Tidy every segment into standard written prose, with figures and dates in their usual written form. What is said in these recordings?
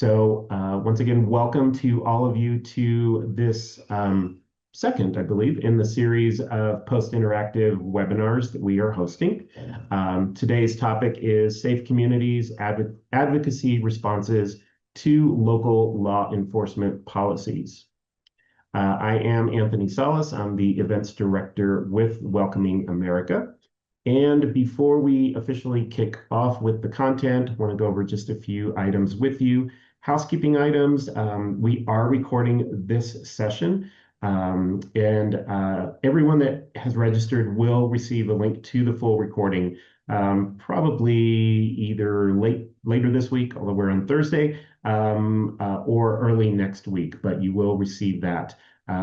Once again, welcome to all of you to this second, I believe, in the series of post-interactive webinars that we are hosting. Today's topic is Safe Communities, Advocacy Responses to Local Law Enforcement Policies. I am Anthony Salas. I'm the Events Director with Welcoming America. And before we officially kick off with the content, I want to go over just a few items with you. Housekeeping items, we are recording this session, and everyone that has registered will receive a link to the full recording, probably either later this week, although we're on Thursday, or early next week, but you will receive that.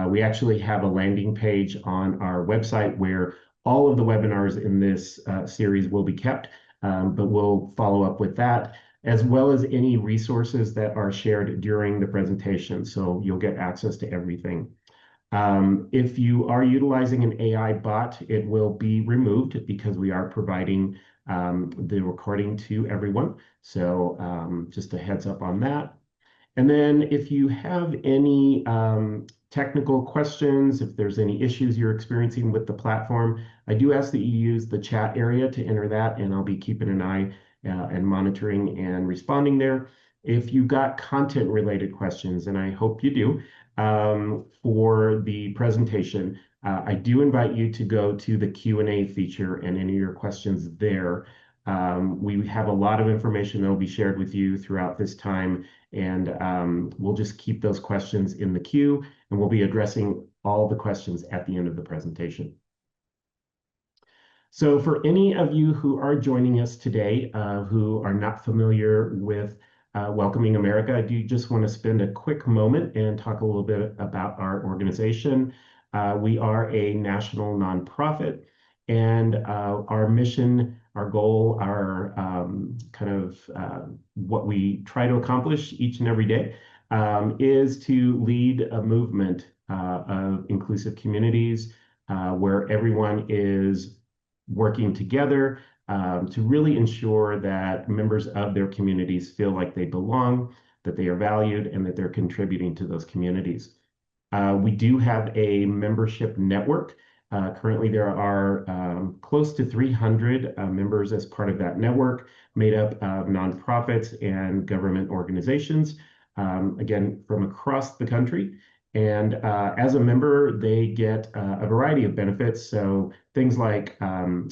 We actually have a landing page on our website where all of the webinars in this series will be kept, but we'll follow up with that, as well as any resources that are shared during the presentation. So you'll get access to everything. If you are utilizing an AI bot, it will be removed because we are providing the recording to everyone. So just a heads up on that. And then if you have any technical questions, if there's any issues you're experiencing with the platform, I do ask that you use the chat area to enter that, and I'll be keeping an eye and monitoring and responding there. If you've got content-related questions, and I hope you do, for the presentation, I do invite you to go to the Q&A feature and enter your questions there. We have a lot of information that will be shared with you throughout this time, and we'll just keep those questions in the queue, and we'll be addressing all the questions at the end of the presentation. So for any of you who are joining us today who are not familiar with Welcoming America, I do just want to spend a quick moment and talk a little bit about our organization. We are a national nonprofit, and our mission, our goal, our what we try to accomplish each and every day is to lead a movement of inclusive communities where everyone is working together to really ensure that members of their communities feel like they belong, that they are valued, and that they're contributing to those communities. We do have a membership network. Currently, there are close to 300 members as part of that network, made up of nonprofits and government organizations, again, from across the country. And as a member, they get a variety of benefits. So things like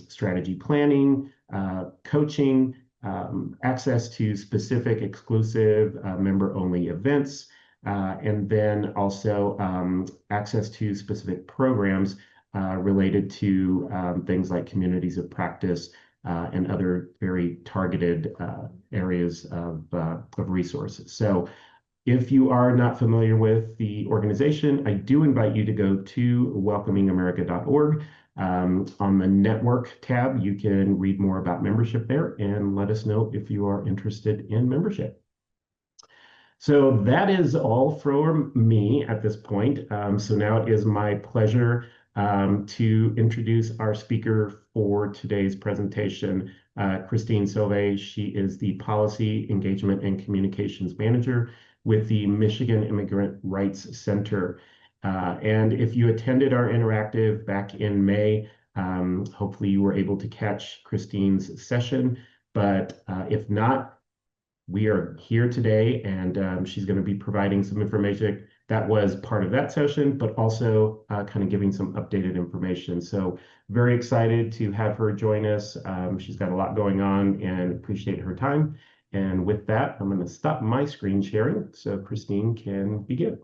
strategy planning, coaching, access to specific exclusive member-only events, and then also access to specific programs related to things like communities of practice and other very targeted areas of resources. So if you are not familiar with the organization, I do invite you to go to welcomingamerica.org. On the network tab, you can read more about membership there and let us know if you are interested in membership. So that is all from me at this point. So now it is my pleasure to introduce our speaker for today's presentation, Christine Sauvé. She is the Policy, Engagement, and Communications Manager with the Michigan Immigrant Rights Center. And if you attended our interactive back in May, hopefully you were able to catch Christine's session. But if not, we are here today, and she's going to be providing some information that was part of that session, but also kind of giving some updated information. So very excited to have her join us. She's got a lot going on and appreciate her time. And with that, I'm going to stop my screen sharing so Christine can begin.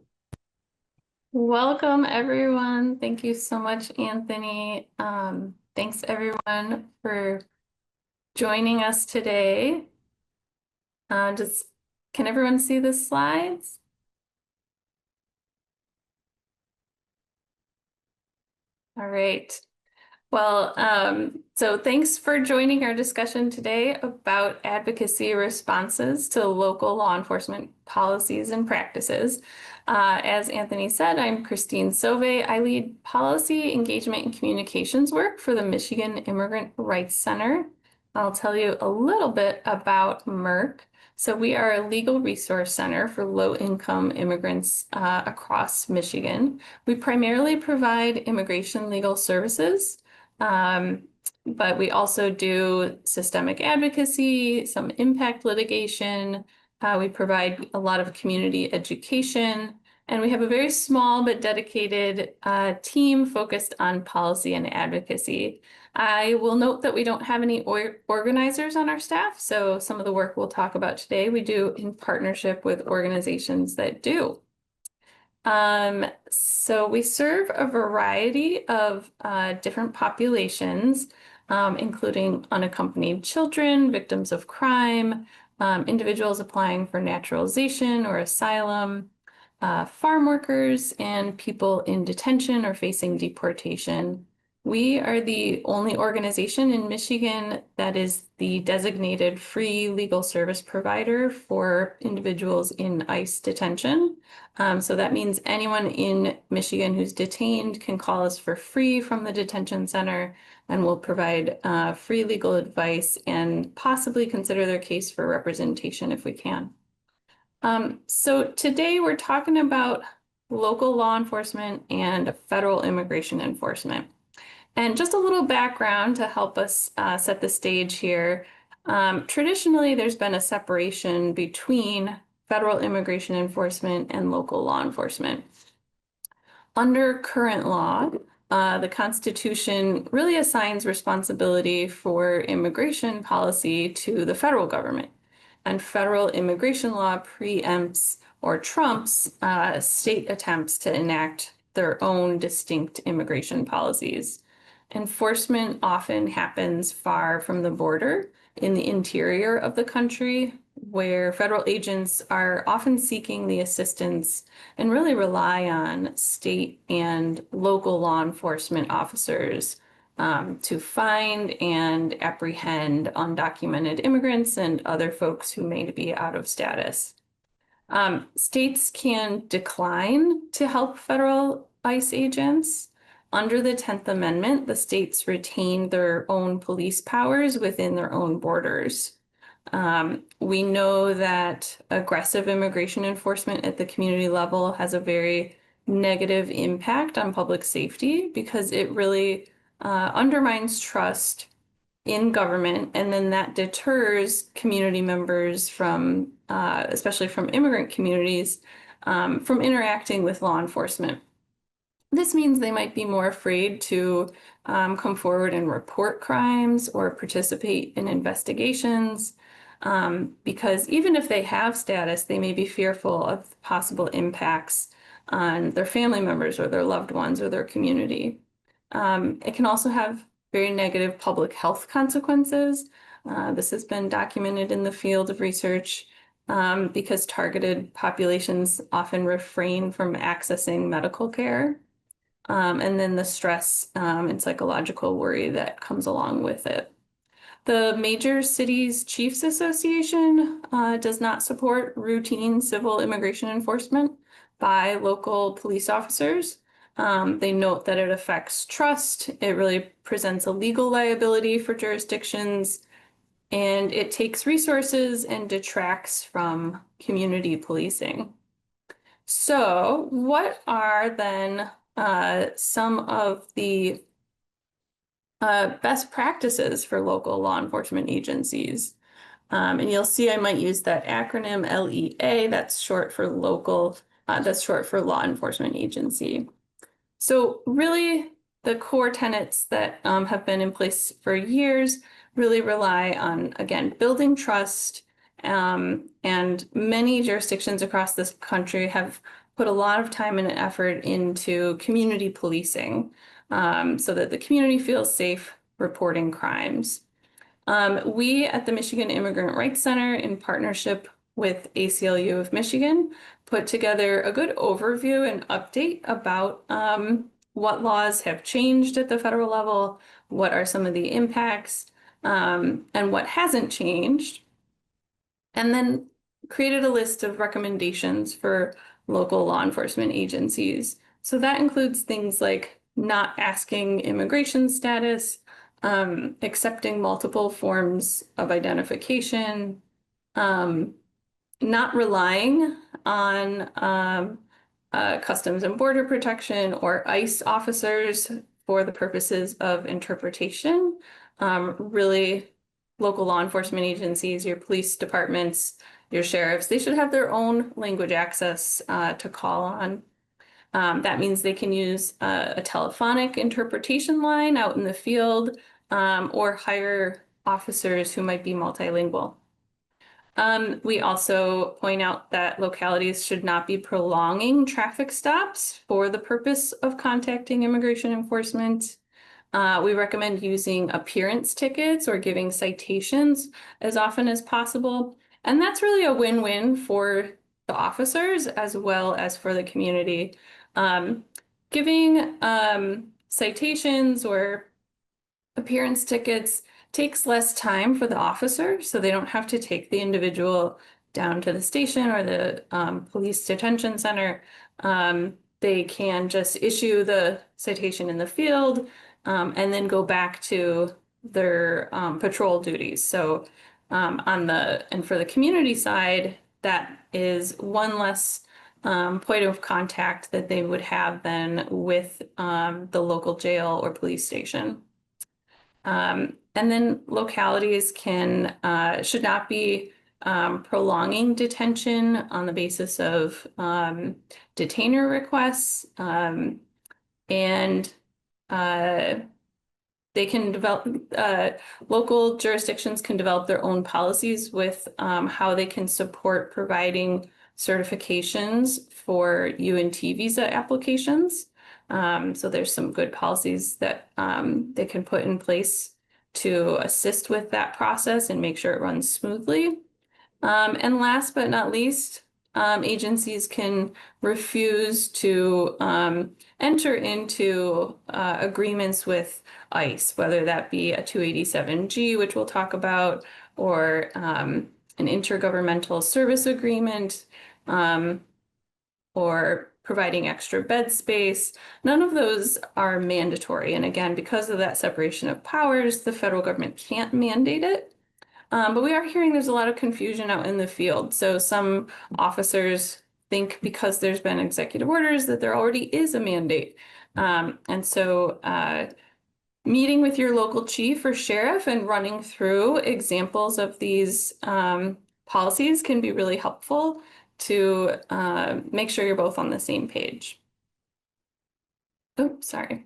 Welcome, everyone. Thank you so much, Anthony. Thanks, everyone, for joining us today. Can everyone see the slides? All right. Well, so thanks for joining our discussion today about advocacy responses to local law enforcement policies and practices. As Anthony said, I'm Christine Sauvé. I lead policy, engagement, and communications work for the Michigan Immigrant Rights Center. I'll tell you a little bit about MERC. So we are a legal resource center for low-income immigrants across Michigan. We primarily provide immigration legal services, but we also do systemic advocacy, some impact litigation. We provide a lot of community education, and we have a very small but dedicated team focused on policy and advocacy. I will note that we don't have any organizers on our staff, so some of the work we'll talk about today we do in partnership with organizations that do. So we serve a variety of different populations, including unaccompanied children, victims of crime, individuals applying for naturalization or asylum, farm workers, and people in detention or facing deportation. We are the only organization in Michigan that is the designated free legal service provider for individuals in ICE detention. So that means anyone in Michigan who's detained can call us for free from the detention center, and we'll provide free legal advice and possibly consider their case for representation if we can. So today we're talking about local law enforcement and federal immigration enforcement. And just a little background to help us set the stage here. Traditionally, there's been a separation between federal immigration enforcement and local law enforcement. Under current law, the Constitution really assigns responsibility for immigration policy to the federal government. And federal immigration law preempts or trumps state attempts to enact their own distinct immigration policies. Enforcement often happens far from the border in the interior of the country, where federal agents are often seeking the assistance and really rely on state and local law enforcement officers to find and apprehend undocumented immigrants and other folks who may be out of status. States can decline to help federal ICE agents. Under the 10th Amendment, the states retain their own police powers within their own borders. We know that aggressive immigration enforcement at the community level has a very negative impact on public safety because it really undermines trust in government, and then that deters community members from, especially from immigrant communities, from interacting with law enforcement. This means they might be more afraid to come forward and report crimes or participate in investigations, because even if they have status, they may be fearful of possible impacts on their family members or their loved ones or their community. It can also have very negative public health consequences. This has been documented in the field of research because targeted populations often refrain from accessing medical care. And then the stress and psychological worry that comes along with it. The Major Cities Chiefs Association does not support routine civil immigration enforcement by local police officers. They note that it affects trust, it really presents a legal liability for jurisdictions, and it takes resources and detracts from community policing. So, what are then some of the best practices for local law enforcement agencies? And you'll see I might use that acronym LEA, that's short for local, that's short for law enforcement agency. So really the core tenets that have been in place for years really rely on, again, building trust, and many jurisdictions across this country have put a lot of time and effort into community policing so that the community feels safe reporting crimes. We at the Michigan Immigrant Rights Center, in partnership with ACLU of Michigan, put together a good overview and update about what laws have changed at the federal level, what are some of the impacts, and what hasn't changed, and then created a list of recommendations for local law enforcement agencies. So that includes things like not asking immigration status, accepting multiple forms of identification, not relying on Customs and Border Protection or ICE officers for the purposes of interpretation. Really, local law enforcement agencies, your police departments, your sheriffs, they should have their own language access to call on. That means they can use a telephonic interpretation line out in the field or hire officers who might be multilingual. We also point out that localities should not be prolonging traffic stops for the purpose of contacting immigration enforcement. We recommend using appearance tickets or giving citations as often as possible. And that's really a win-win for the officers as well as for the community. Giving citations or appearance tickets takes less time for the officer, so they don't have to take the individual down to the station or the police detention center. They can just issue the citation in the field and then go back to their patrol duties. So and for the community side, that is one less point of contact that they would have then with the local jail or police station. And then localities should not be prolonging detention on the basis of detainer requests. And they can local jurisdictions can develop their own policies with how they can support providing certifications for UNT visa applications. So there's some good policies that they can put in place to assist with that process and make sure it runs smoothly. And last but not least, agencies can refuse to enter into agreements with ICE, whether that be a 287G, which we'll talk about, or an intergovernmental service agreement, or providing extra bed space. None of those are mandatory. And again, because of that separation of powers, the federal government can't mandate it. But we are hearing there's a lot of confusion out in the field. So some officers think because there's been executive orders that there already is a mandate. And so meeting with your local chief or sheriff and running through examples of these policies can be really helpful to make sure you're both on the same page. Oops, sorry.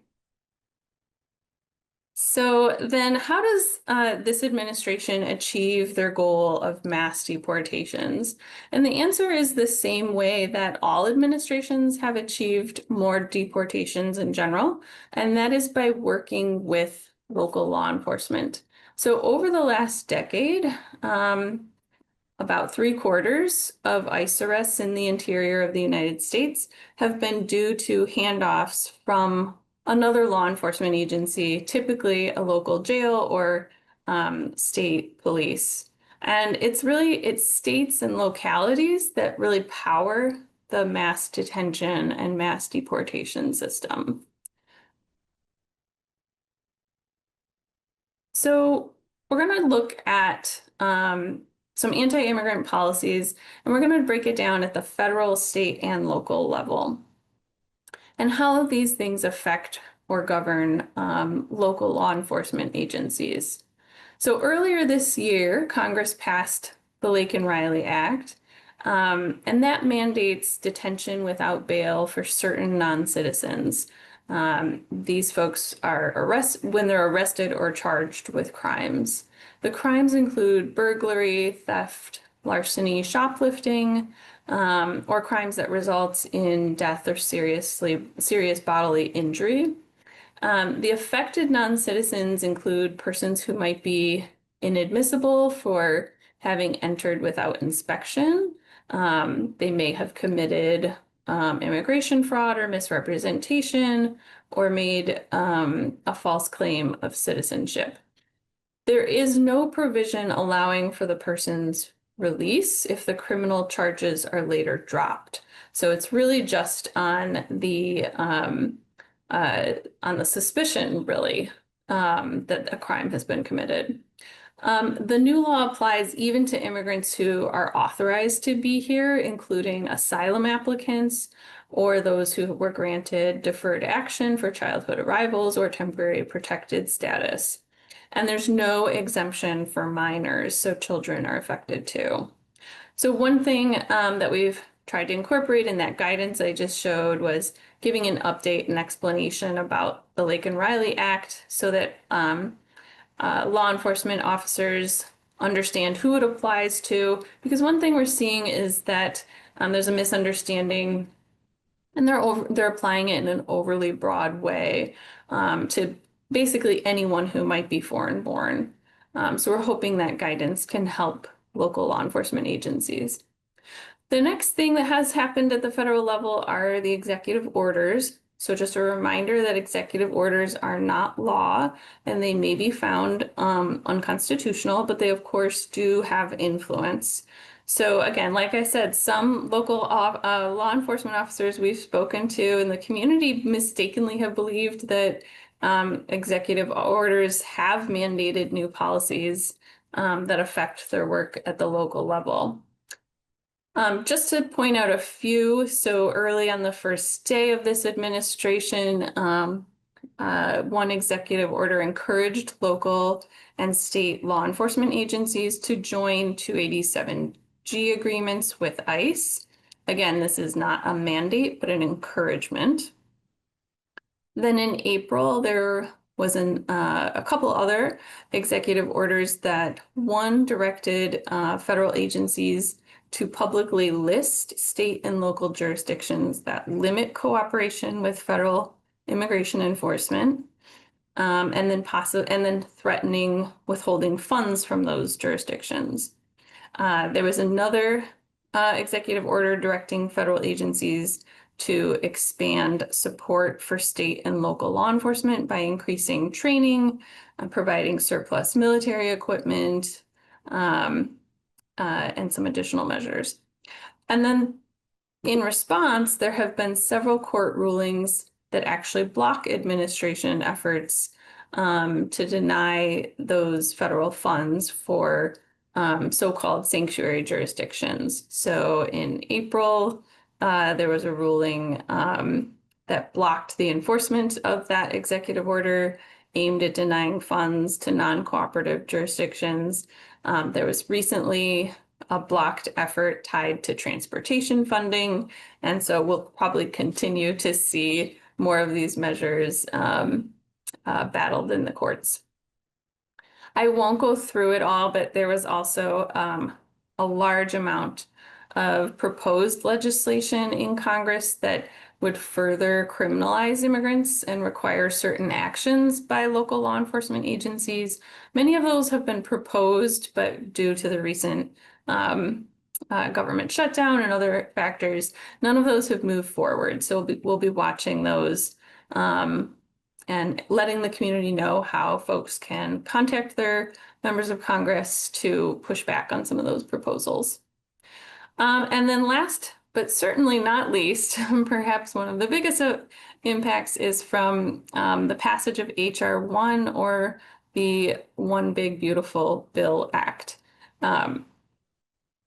So then how does this administration achieve their goal of mass deportations? And the answer is the same way that all administrations have achieved more deportations in general, and that is by working with local law enforcement. So over the last decade, about 3/4 of ICE arrests in the interior of the United States have been due to handoffs from another law enforcement agency, typically a local jail or state police. And it's states and localities that really power the mass detention and mass deportation system. So we're going to look at some anti-immigrant policies, and we're going to break it down at the federal, state, and local level, and how these things affect or govern local law enforcement agencies. So earlier this year, Congress passed the Lake and Riley Act, and that mandates detention without bail for certain non-citizens. These folks are arrested when they're arrested or charged with crimes. The crimes include burglary, theft, larceny, shoplifting, or crimes that result in death or serious bodily injury. The affected non-citizens include persons who might be inadmissible for having entered without inspection. They may have committed immigration fraud or misrepresentation, or made a false claim of citizenship. There is no provision allowing for the person's release if the criminal charges are later dropped. So it's really just on the suspicion, really, that a crime has been committed. The new law applies even to immigrants who are authorized to be here, including asylum applicants or those who were granted deferred action for childhood arrivals or temporary protected status. And there's no exemption for minors, so children are affected too. So one thing that we've tried to incorporate in that guidance I just showed was giving an update and explanation about the Lake and Riley Act so that law enforcement officers understand who it applies to. Because one thing we're seeing is that there's a misunderstanding, and they're applying it in an overly broad way to basically anyone who might be foreign born. So we're hoping that guidance can help local law enforcement agencies. The next thing that has happened at the federal level are the executive orders. So just a reminder that executive orders are not law and they may be found unconstitutional, but they of course do have influence. So again, like I said, some local law enforcement officers we've spoken to in the community mistakenly have believed that executive orders have mandated new policies that affect their work at the local level. Just to point out a few, so early on the first day of this administration, one executive order encouraged local and state law enforcement agencies to join 287G agreements with ICE. Again, this is not a mandate, but an encouragement. Then in April, there was a couple other executive orders that one directed federal agencies to publicly list state and local jurisdictions that limit cooperation with federal immigration enforcement, and then threatening withholding funds from those jurisdictions. There was another executive order directing federal agencies to expand support for state and local law enforcement by increasing training, providing surplus military equipment, and some additional measures. And then in response, there have been several court rulings that actually block administration efforts to deny those federal funds for so-called sanctuary jurisdictions. So in April, there was a ruling that blocked the enforcement of that executive order aimed at denying funds to non-cooperative jurisdictions. There was recently a blocked effort tied to transportation funding, and so we'll probably continue to see more of these measures battled in the courts. I won't go through it all, but there was also a large amount of proposed legislation in Congress that would further criminalize immigrants and require certain actions by local law enforcement agencies. Many of those have been proposed, but due to the recent government shutdown and other factors, none of those have moved forward. So we'll be watching those and letting the community know how folks can contact their members of Congress to push back on some of those proposals. And then last, but certainly not least, perhaps one of the biggest impacts is from the passage of HR 1, or the One Big Beautiful Bill Act.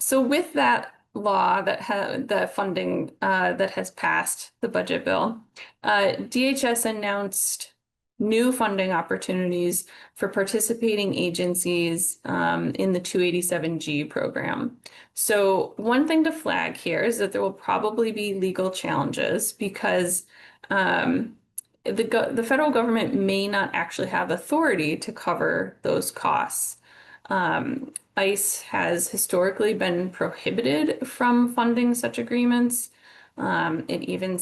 So with that law that the funding that has passed the budget bill, DHS announced new funding opportunities for participating agencies in the 287G program. So one thing to flag here is that there will probably be legal challenges because the federal government may not actually have authority to cover those costs. ICE has historically been prohibited from funding such agreements. It even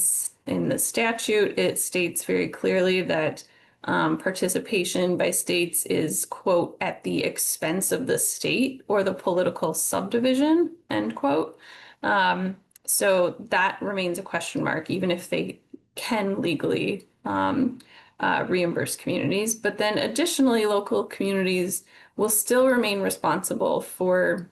in the statute, it states very clearly that participation by states is, quote, at the expense of the state or the political subdivision, end quote. So that remains a question mark, even if they can legally reimburse communities. But then additionally, local communities will still remain responsible for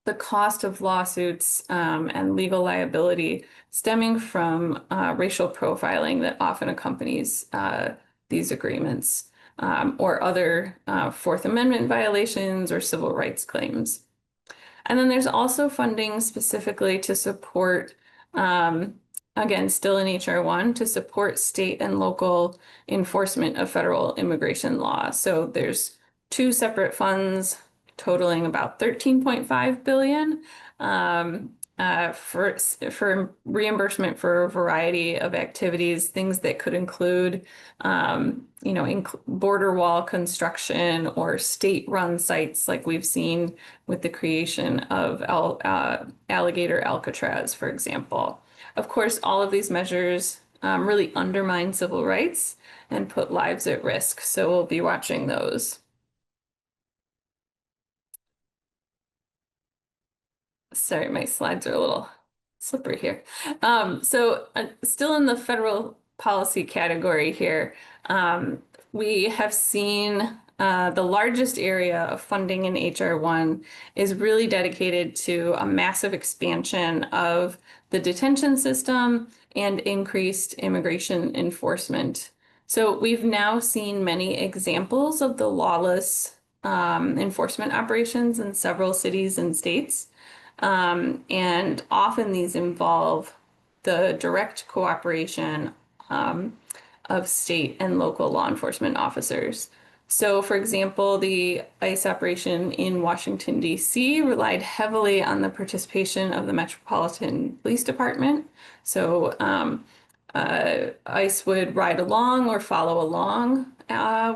the cost of lawsuits and legal liability stemming from racial profiling that often accompanies these agreements. or other Fourth Amendment violations or civil rights claims. And then there's also funding specifically to support, again, still in HR 1, to support state and local enforcement of federal immigration law. So there's two separate funds totaling about 13.5 billion for reimbursement for a variety of activities, things that could include, border wall construction or state-run sites like we've seen with the creation of Alligator Alcatraz, for example. Of course, all of these measures really undermine civil rights and put lives at risk, so we'll be watching those. Sorry, my slides are a little slippery here. Still in the federal policy category here, we have seen the largest area of funding in HR 1 is really dedicated to a massive expansion of the detention system and increased immigration enforcement. So we've now seen many examples of the lawless enforcement operations in several cities and states. And often these involve the direct cooperation of state and local law enforcement officers. So, for example, the ICE operation in Washington, D.C. relied heavily on the participation of the Metropolitan Police Department. So, ICE would ride along or follow along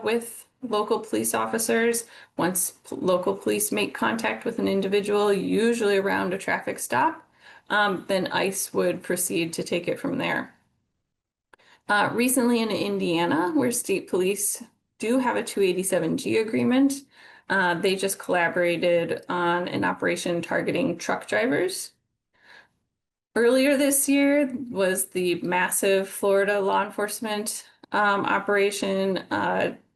with local police officers. Once local police make contact with an individual, usually around a traffic stop, then ICE would proceed to take it from there. Recently in Indiana, where state police do have a 287G agreement, they just collaborated on an operation targeting truck drivers. Earlier this year was the massive Florida law enforcement operation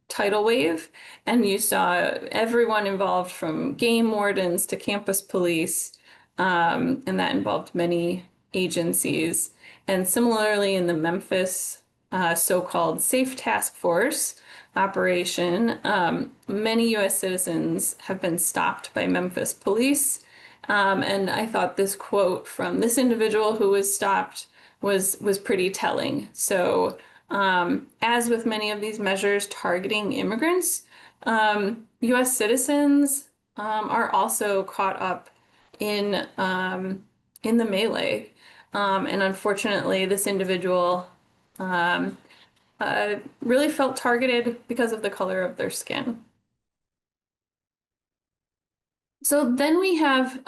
tidal wave, and you saw everyone involved from game wardens to campus police, and that involved many agencies. And similarly in the Memphis so-called Safe Task Force operation, many U.S. citizens have been stopped by Memphis police. And I thought this quote from this individual who was stopped was pretty telling. So as with many of these measures targeting immigrants, U.S. citizens are also caught up in the melee. And unfortunately, this individual really felt targeted because of the color of their skin. So then we have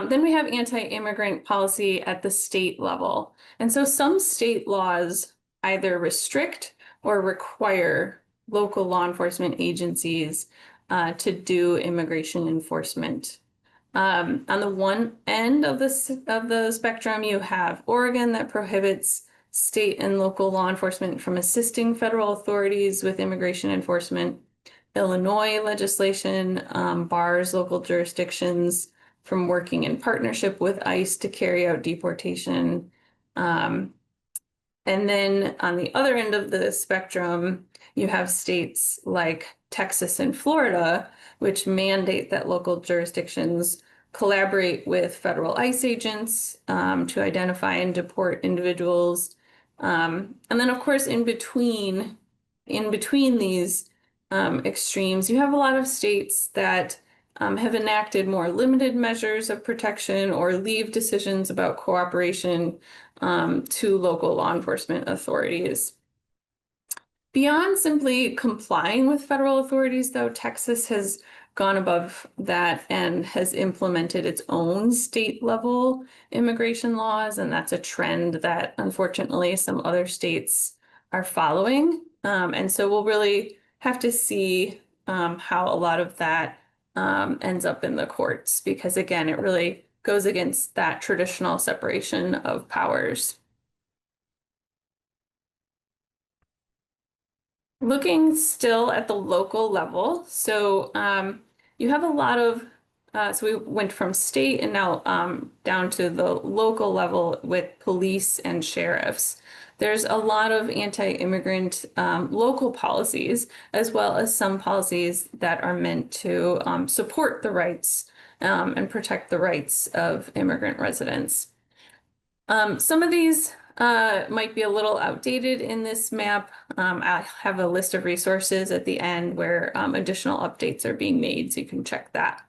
then we have anti-immigrant policy at the state level. And so some state laws either restrict or require local law enforcement agencies to do immigration enforcement. On the one end of the spectrum, you have Oregon that prohibits state and local law enforcement from assisting federal authorities with immigration enforcement. Illinois legislation bars local jurisdictions from working in partnership with ICE to carry out deportation. And then on the other end of the spectrum, you have states like Texas and Florida, which mandate that local jurisdictions collaborate with federal ICE agents to identify and deport individuals. And then, of course, in between these extremes, you have a lot of states that have enacted more limited measures of protection or leave decisions about cooperation to local law enforcement authorities. Beyond simply complying with federal authorities, though, Texas has gone above that and has implemented its own state-level immigration laws, and that's a trend that, unfortunately, some other states are following. And so we'll really have to see how a lot of that ends up in the courts, because, again, it really goes against that traditional separation of powers. Looking still at the local level, so you have a lot of, so we went from state and now down to the local level with police and sheriffs. there's a lot of anti-immigrant local policies, as well as some policies that are meant to support the rights and protect the rights of immigrant residents. Some of these might be a little outdated in this map. I have a list of resources at the end where additional updates are being made, so you can check that.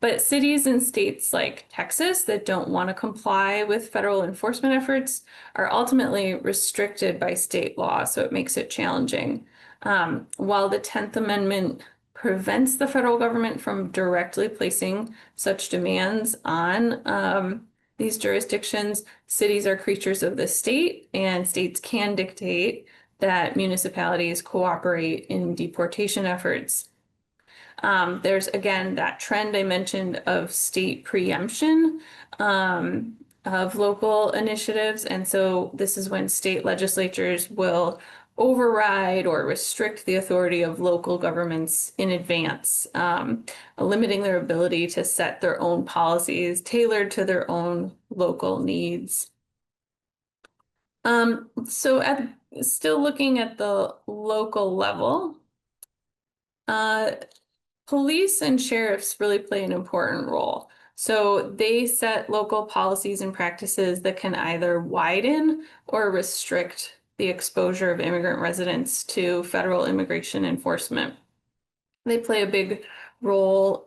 But cities and states like Texas that don't want to comply with federal enforcement efforts are ultimately restricted by state law, so it makes it challenging. While the 10th Amendment prevents the federal government from directly placing such demands on these jurisdictions, cities are creatures of the state, and states can dictate that municipalities cooperate in deportation efforts. There's again that trend I mentioned of state preemption of local initiatives. And so this is when state legislatures will override or restrict the authority of local governments in advance, limiting their ability to set their own policies tailored to their own local needs. Still looking at the local level, police and sheriffs really play an important role. So they set local policies and practices that can either widen or restrict the exposure of immigrant residents to federal immigration enforcement. They play a big role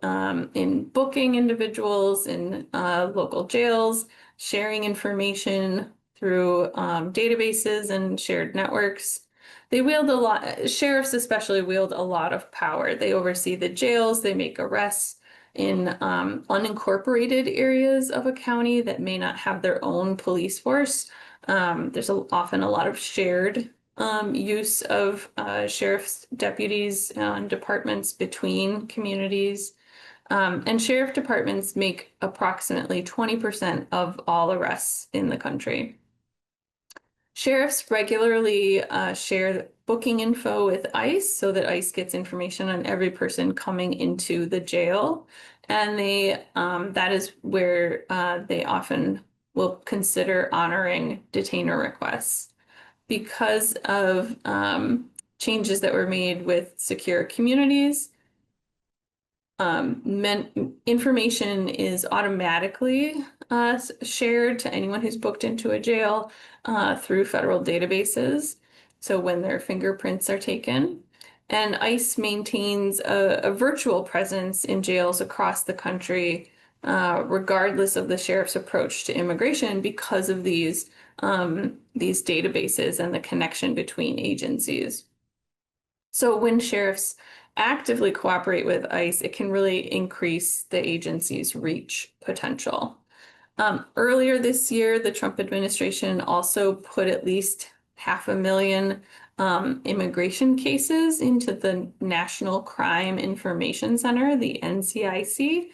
in booking individuals in local jails, sharing information through databases and shared networks. They wield a lot, sheriffs especially wield a lot of power. They oversee the jails, they make arrests in unincorporated areas of a county that may not have their own police force. There's often a lot of shared use of sheriff's deputies and departments between communities. And sheriff departments make approximately 20% of all arrests in the country. Sheriffs regularly share booking info with ICE so that ICE gets information on every person coming into the jail. And that is where they often will consider honoring detainer requests. Because of changes that were made with secure communities, information is automatically shared to anyone who's booked into a jail through federal databases. So when their fingerprints are taken, and ICE maintains a virtual presence in jails across the country, regardless of the sheriff's approach to immigration, because of these databases and the connection between agencies. So when sheriffs actively cooperate with ICE, it can really increase the agency's reach potential. Earlier this year, the Trump administration also put at least 500,000 immigration cases into the National Crime Information Center, the NCIC.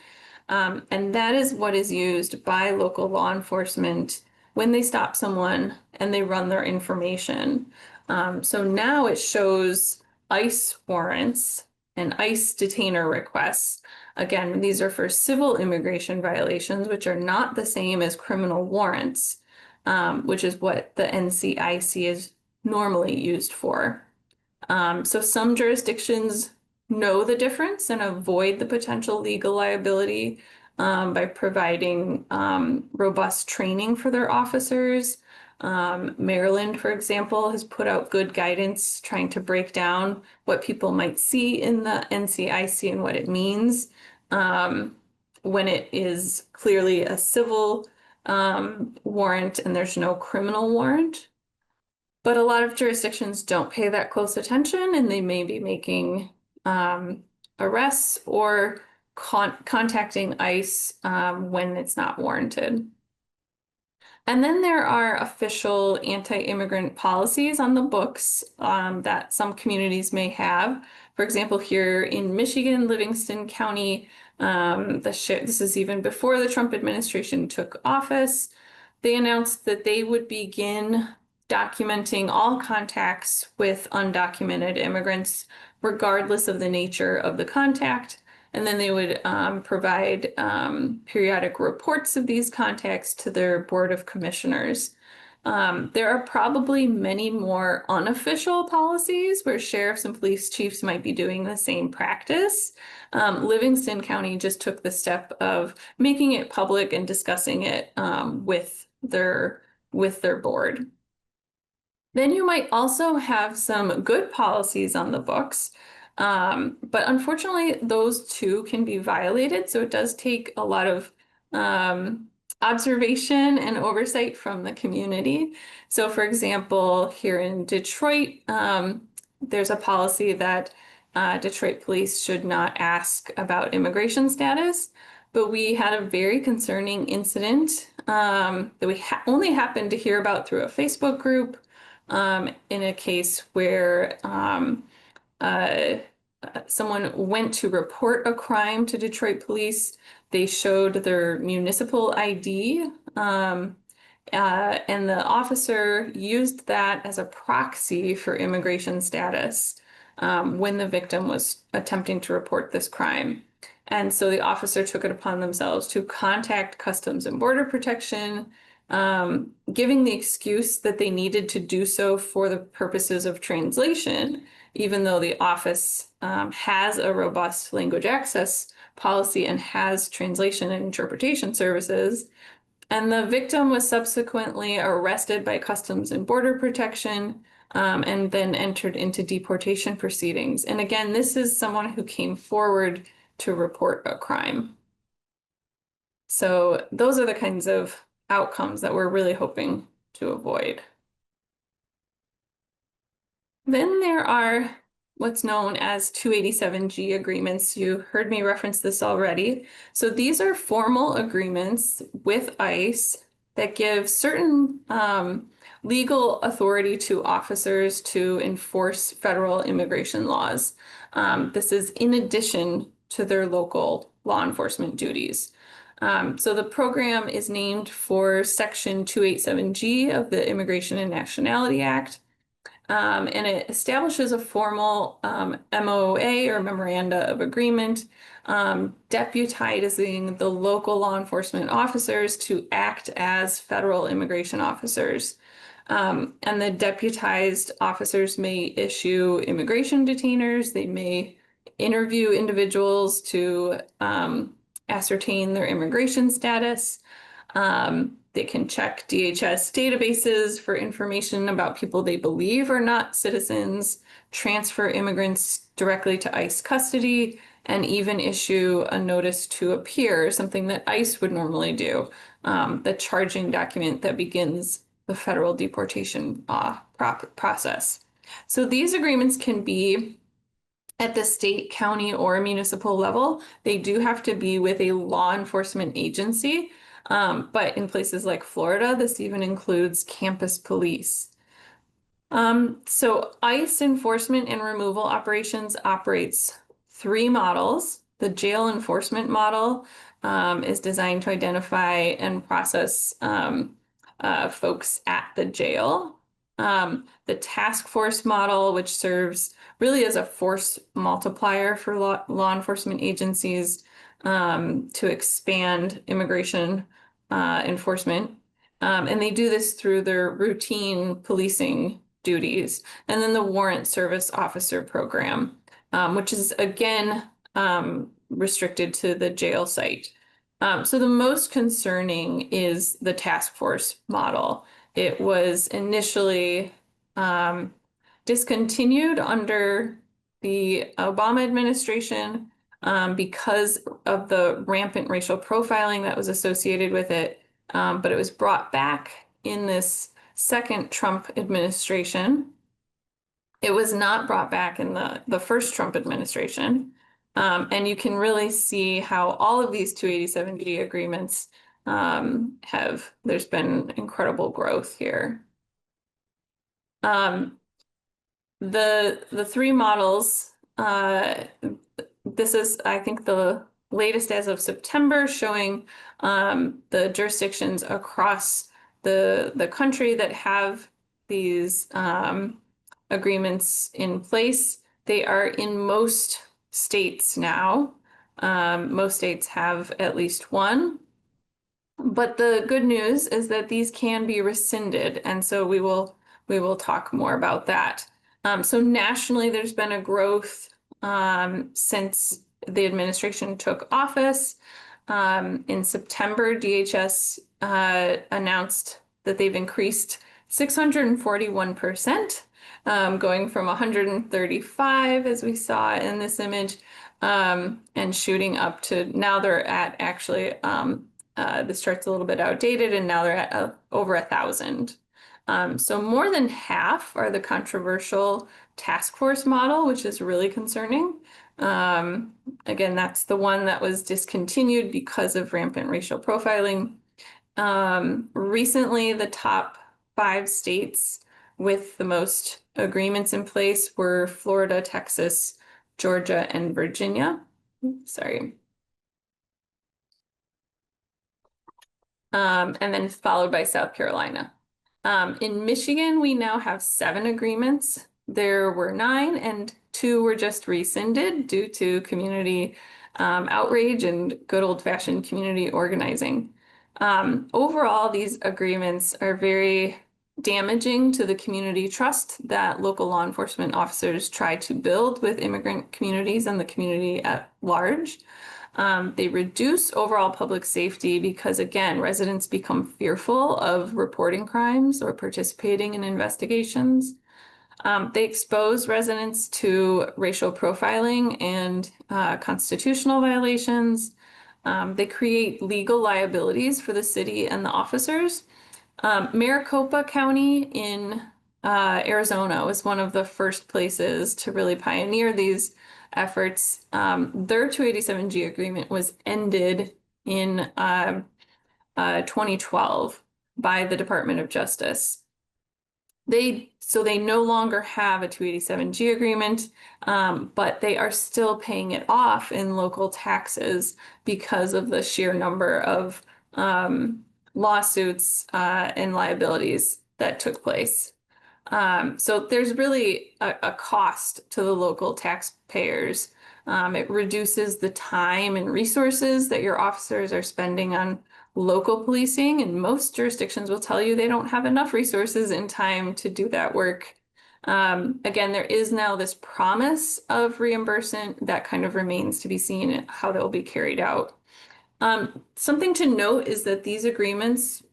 And that is what is used by local law enforcement when they stop someone and they run their information. So now it shows ICE warrants and ICE detainer requests. Again, these are for civil immigration violations, which are not the same as criminal warrants, which is what the NCIC is normally used for. So some jurisdictions know the difference and avoid the potential legal liability by providing robust training for their officers. Maryland, for example, has put out good guidance trying to break down what people might see in the NCIC and what it means when it is clearly a civil warrant and there's no criminal warrant. But a lot of jurisdictions don't pay that close attention, and they may be making arrests or contacting ICE when it's not warranted. And then there are official anti-immigrant policies on the books that some communities may have. For example, here in Michigan, Livingston County, this is even before the Trump administration took office, they announced that they would begin documenting all contacts with undocumented immigrants, regardless of the nature of the contact. And then they would provide periodic reports of these contacts to their Board of Commissioners. There are probably many more unofficial policies where sheriffs and police chiefs might be doing the same practice. Livingston County just took the step of making it public and discussing it with their board. Then you might also have some good policies on the books, but unfortunately, those too can be violated. So it does take a lot of observation and oversight from the community. So, for example, here in Detroit, there's a policy that Detroit police should not ask about immigration status. But we had a very concerning incident that we only happened to hear about through a Facebook group in a case where uh, someone went to report a crime to Detroit police. They showed their municipal ID, and the officer used that as a proxy for immigration status when the victim was attempting to report this crime. And so the officer took it upon themselves to contact Customs and Border Protection, giving the excuse that they needed to do so for the purposes of translation, even though the office has a robust language access policy and has translation and interpretation services. And the victim was subsequently arrested by Customs and Border Protection, and then entered into deportation proceedings. And again, this is someone who came forward to report a crime. So those are the kinds of outcomes that we're really hoping to avoid. Then there are what's known as 287G agreements. You heard me reference this already. So these are formal agreements with ICE that give certain legal authority to officers to enforce federal immigration laws. This is in addition to their local law enforcement duties. So the program is named for Section 287G of the Immigration and Nationality Act. And it establishes a formal MOA or Memoranda of Agreement, deputizing the local law enforcement officers to act as federal immigration officers. And the deputized officers may issue immigration detainers. They may interview individuals to ascertain their immigration status. They can check DHS databases for information about people they believe are not citizens, transfer immigrants directly to ICE custody, and even issue a notice to appear, something that ICE would normally do, the charging document that begins the federal deportation process. So these agreements can be at the state, county, or municipal level. They do have to be with a law enforcement agency. But in places like Florida, this even includes campus police. So ICE enforcement and removal operations operates three models. The jail enforcement model is designed to identify and process folks at the jail. The task force model, which serves really as a force multiplier for law enforcement agencies to expand immigration enforcement. And they do this through their routine policing duties. And then the warrant service officer program, which is again restricted to the jail site. So the most concerning is the task force model. It was initially discontinued under the Obama administration because of the rampant racial profiling that was associated with it. But it was brought back in this second Trump administration. It was not brought back in the first Trump administration. And you can really see how all of these 287G agreements there's been incredible growth here. The three models, this is, I think, the latest as of September, showing the jurisdictions across the country that have these agreements in place. They are in most states now. Most states have at least one. But the good news is that these can be rescinded, and so we will talk more about that. So nationally, there's been a growth since the administration took office. In September, DHS announced that they've increased 641%, going from 135, as we saw in this image, and shooting up to now they're at actually this chart's a little bit outdated, and now they're at over 1,000. So more than half are the controversial task force model, which is really concerning. Again, that's the one that was discontinued because of rampant racial profiling. Recently, the top 5 states with the most agreements in place were Florida, Texas, Georgia, and Virginia. Sorry. And then followed by South Carolina. In Michigan, we now have 7 agreements. There were 9, and 2 were just rescinded due to community outrage and good old-fashioned community organizing. Overall, these agreements are very damaging to the community trust that local law enforcement officers try to build with immigrant communities and the community at large. They reduce overall public safety because, again, residents become fearful of reporting crimes or participating in investigations. They expose residents to racial profiling and constitutional violations. They create legal liabilities for the city and the officers. Maricopa County in Arizona was one of the first places to really pioneer these efforts. Their 287G agreement was ended in 2012 by the Department of Justice. So they no longer have a 287G agreement, but they are still paying it off in local taxes because of the sheer number of lawsuits and liabilities that took place. So there's really a cost to the local taxpayers. It reduces the time and resources that your officers are spending on local policing, and most jurisdictions will tell you they don't have enough resources and time to do that work. Again, there is now this promise of reimbursement that kind of remains to be seen how they'll be carried out. Something to note is that these agreements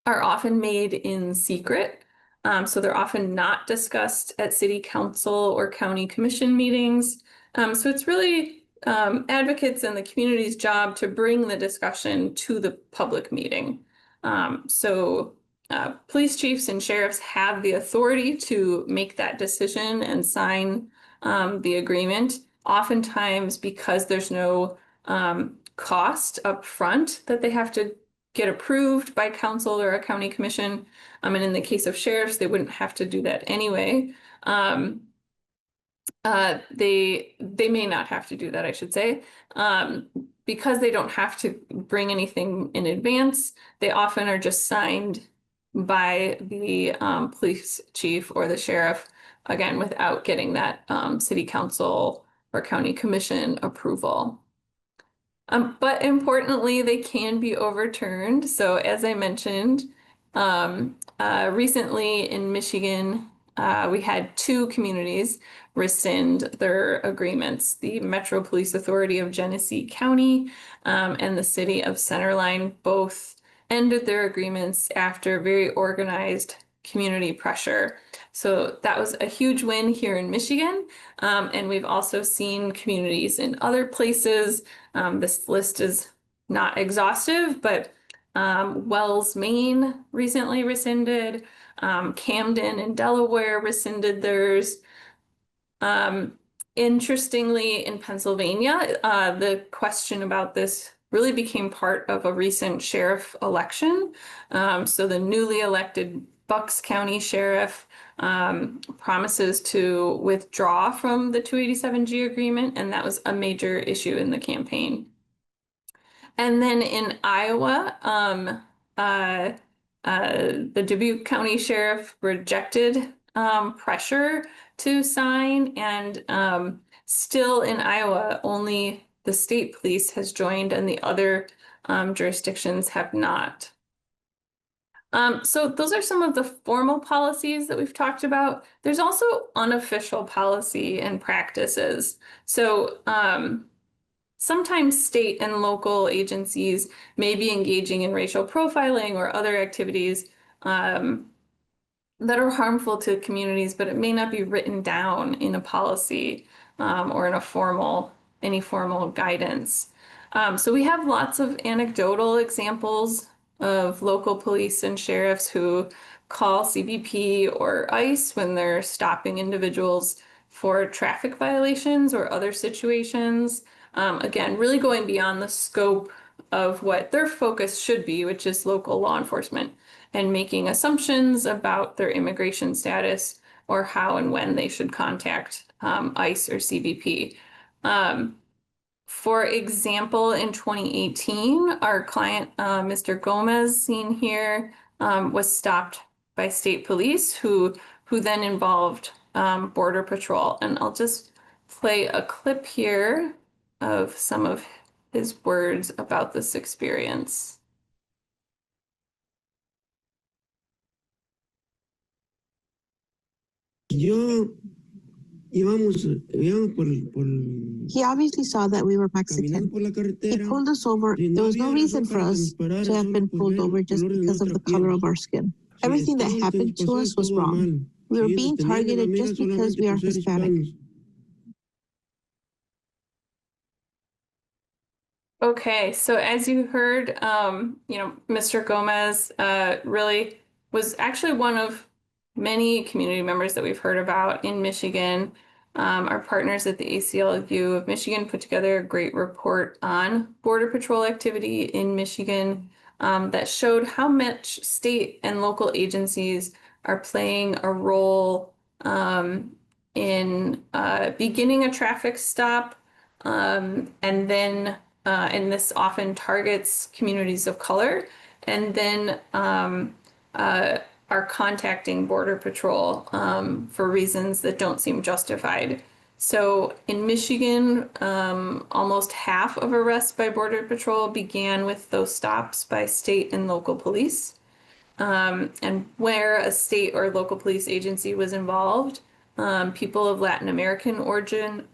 are often made in secret. So they're often not discussed at city council or county commission meetings. So it's really advocates and the community's job to bring the discussion to the public meeting. Police chiefs and sheriffs have the authority to make that decision and sign the agreement. Oftentimes, because there's no cost up front that they have to get approved by council or a county commission. And in the case of sheriffs, they wouldn't have to do that anyway. They may not have to do that, I should say. Because they don't have to bring anything in advance, they often are just signed by the police chief or the sheriff, again, without getting that city council or county commission approval. But importantly, they can be overturned. So as I mentioned, recently in Michigan, we had 2 communities rescind their agreements. The Metro Police Authority of Genesee County and the City of Centerline both ended their agreements after very organized community pressure. So that was a huge win here in Michigan. And we've also seen communities in other places. This list is not exhaustive, but Wells, Maine recently rescinded. Camden in Delaware rescinded theirs. Interestingly, in Pennsylvania, the question about this really became part of a recent sheriff election. So the newly elected Bucks County Sheriff promises to withdraw from the 287G agreement, and that was a major issue in the campaign. And then in Iowa, the Dubuque County Sheriff rejected pressure to sign, and still in Iowa, only the state police has joined, and the other jurisdictions have not. So those are some of the formal policies that we've talked about. There's also unofficial policy and practices. So sometimes state and local agencies may be engaging in racial profiling or other activities that are harmful to communities, but it may not be written down in a policy or in any formal guidance. So we have lots of anecdotal examples of local police and sheriffs who call CBP or ICE when they're stopping individuals for traffic violations or other situations. Again, really going beyond the scope of what their focus should be, which is local law enforcement, and making assumptions about their immigration status or how and when they should contact ICE or CBP. For example, in 2018, our client, Mr. Gomez, seen here, was stopped by state police who then involved Border Patrol. And I'll just play a clip here of some of his words about this experience. Yo íbamos por He obviously saw that we were Mexican. por la He carretera. pulled us over. Y There was no había reason razón for para que us nos parara, to have solo been por pulled ver over el just color de because of nuestra the color piel. of our skin. Sí, Everything that todo lo que happened nos to pasó us was estuvo wrong. mal. We were Sí, nos being tenían targeted enemigas just because solamente we are por ser Hispanic. hispanos. Okay, so as you heard, Mr. Gomez really was actually one of many community members that we've heard about in Michigan. Our partners at the ACLU of Michigan put together a great report on Border Patrol activity in Michigan that showed how much state and local agencies are playing a role in beginning a traffic stop and then and this often targets communities of color, and then are contacting Border Patrol for reasons that don't seem justified. So in Michigan, almost half of arrests by Border Patrol began with those stops by state and local police. And where a state or local police agency was involved, people of Latin American origin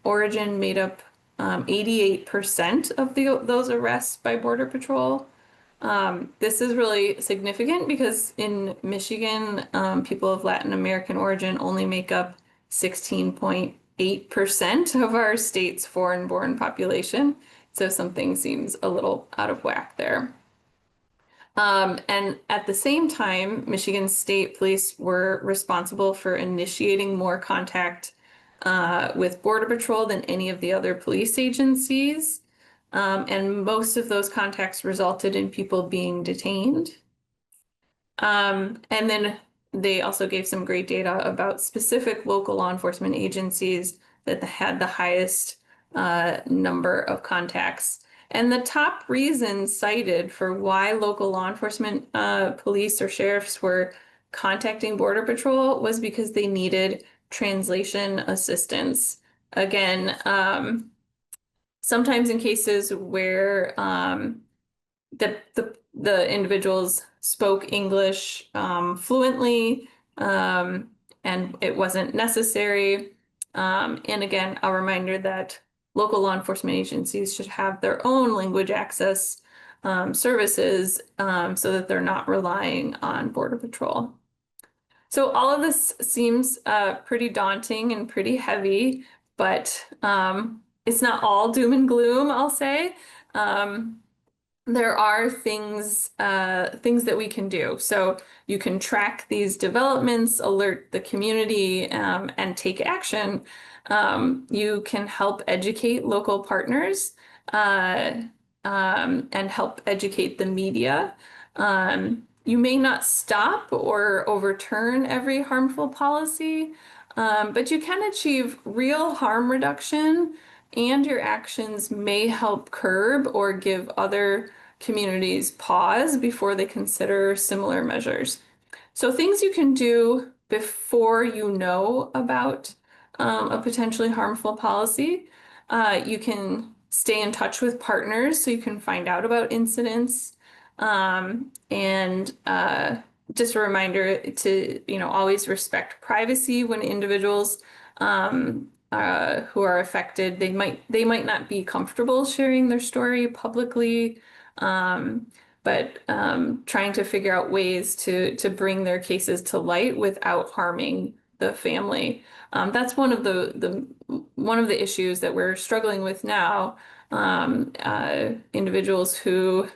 made up 88% of those arrests by Border Patrol. This is really significant because in Michigan, people of Latin American origin only make up 16.8% of our state's foreign-born population. So something seems a little out of whack there. And at the same time, Michigan State Police were responsible for initiating more contact with Border Patrol than any of the other police agencies. And most of those contacts resulted in people being detained. And then they also gave some great data about specific local law enforcement agencies that had the highest number of contacts. And the top reason cited for why local law enforcement police or sheriffs were contacting Border Patrol was because they needed translation assistance. Again, sometimes in cases where the individuals spoke English fluently and it wasn't necessary. And again, a reminder that local law enforcement agencies should have their own language access services so that they're not relying on Border Patrol. So all of this seems pretty daunting and pretty heavy, but it's not all doom and gloom, I'll say. There are things that we can do. So you can track these developments, alert the community, and take action. You can help educate local partners and help educate the media. You may not stop or overturn every harmful policy, but you can achieve real harm reduction, and your actions may help curb or give other communities pause before they consider similar measures. So things you can do before you know about a potentially harmful policy. You can stay in touch with partners so you can find out about incidents. And just a reminder to, always respect privacy when individuals who are affected, they might not be comfortable sharing their story publicly, but trying to figure out ways to bring their cases to light without harming the family. That's one of the issues that we're struggling with now. Individuals who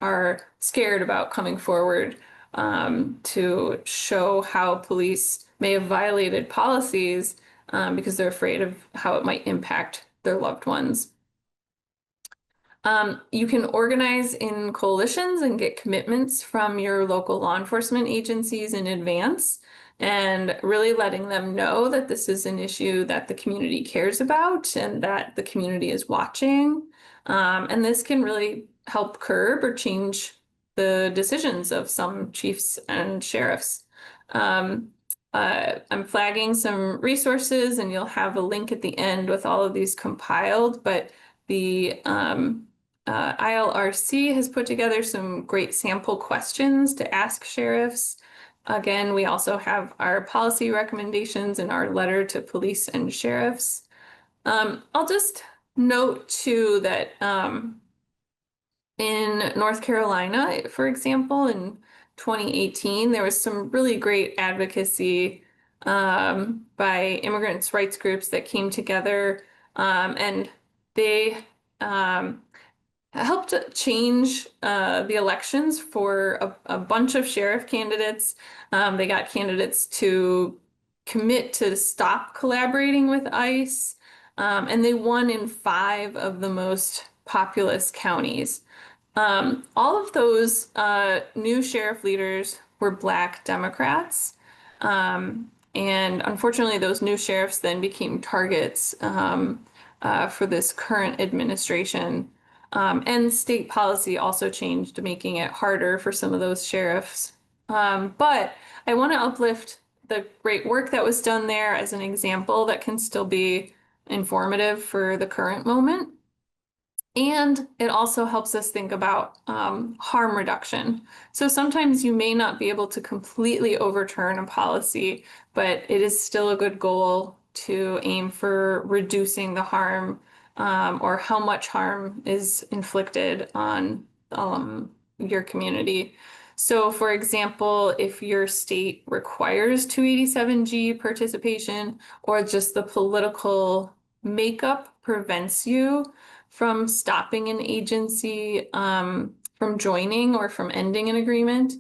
are scared about coming forward to show how police may have violated policies because they're afraid of how it might impact their loved ones. You can organize in coalitions and get commitments from your local law enforcement agencies in advance, and really letting them know that this is an issue that the community cares about and that the community is watching. And this can really help curb or change the decisions of some chiefs and sheriffs. I'm flagging some resources, and you'll have a link at the end with all of these compiled, but the ILRC has put together some great sample questions to ask sheriffs. Again, we also have our policy recommendations in our letter to police and sheriffs. I'll just note too that in North Carolina, for example, in 2018, there was some really great advocacy by immigrants' rights groups that came together, and they helped change the elections for a bunch of sheriff candidates. They got candidates to commit to stop collaborating with ICE, and they won in 5 of the most populous counties. All of those new sheriff leaders were Black Democrats. And unfortunately, those new sheriffs then became targets for this current administration. And state policy also changed, making it harder for some of those sheriffs. But I want to uplift the great work that was done there as an example that can still be informative for the current moment. And it also helps us think about harm reduction. So sometimes you may not be able to completely overturn a policy, but it is still a good goal to aim for reducing the harm or how much harm is inflicted on your community. So for example, if your state requires 287G participation, or just the political makeup prevents you from stopping an agency from joining or from ending an agreement,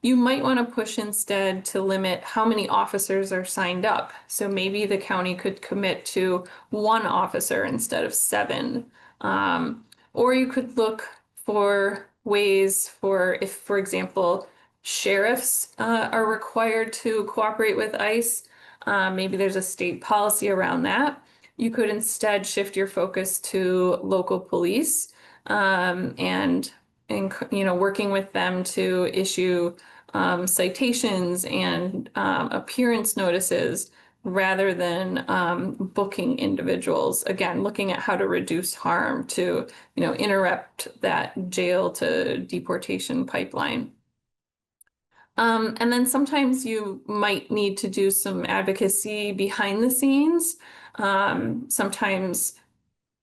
you might want to push instead to limit how many officers are signed up. So maybe the county could commit to 1 officer instead of 7. Or you could look for ways for, if, for example, sheriffs are required to cooperate with ICE, maybe there's a state policy around that. You could instead shift your focus to local police and working with them to issue citations and appearance notices rather than booking individuals. Again, looking at how to reduce harm to interrupt that jail to deportation pipeline. And then sometimes you might need to do some advocacy behind the scenes. Sometimes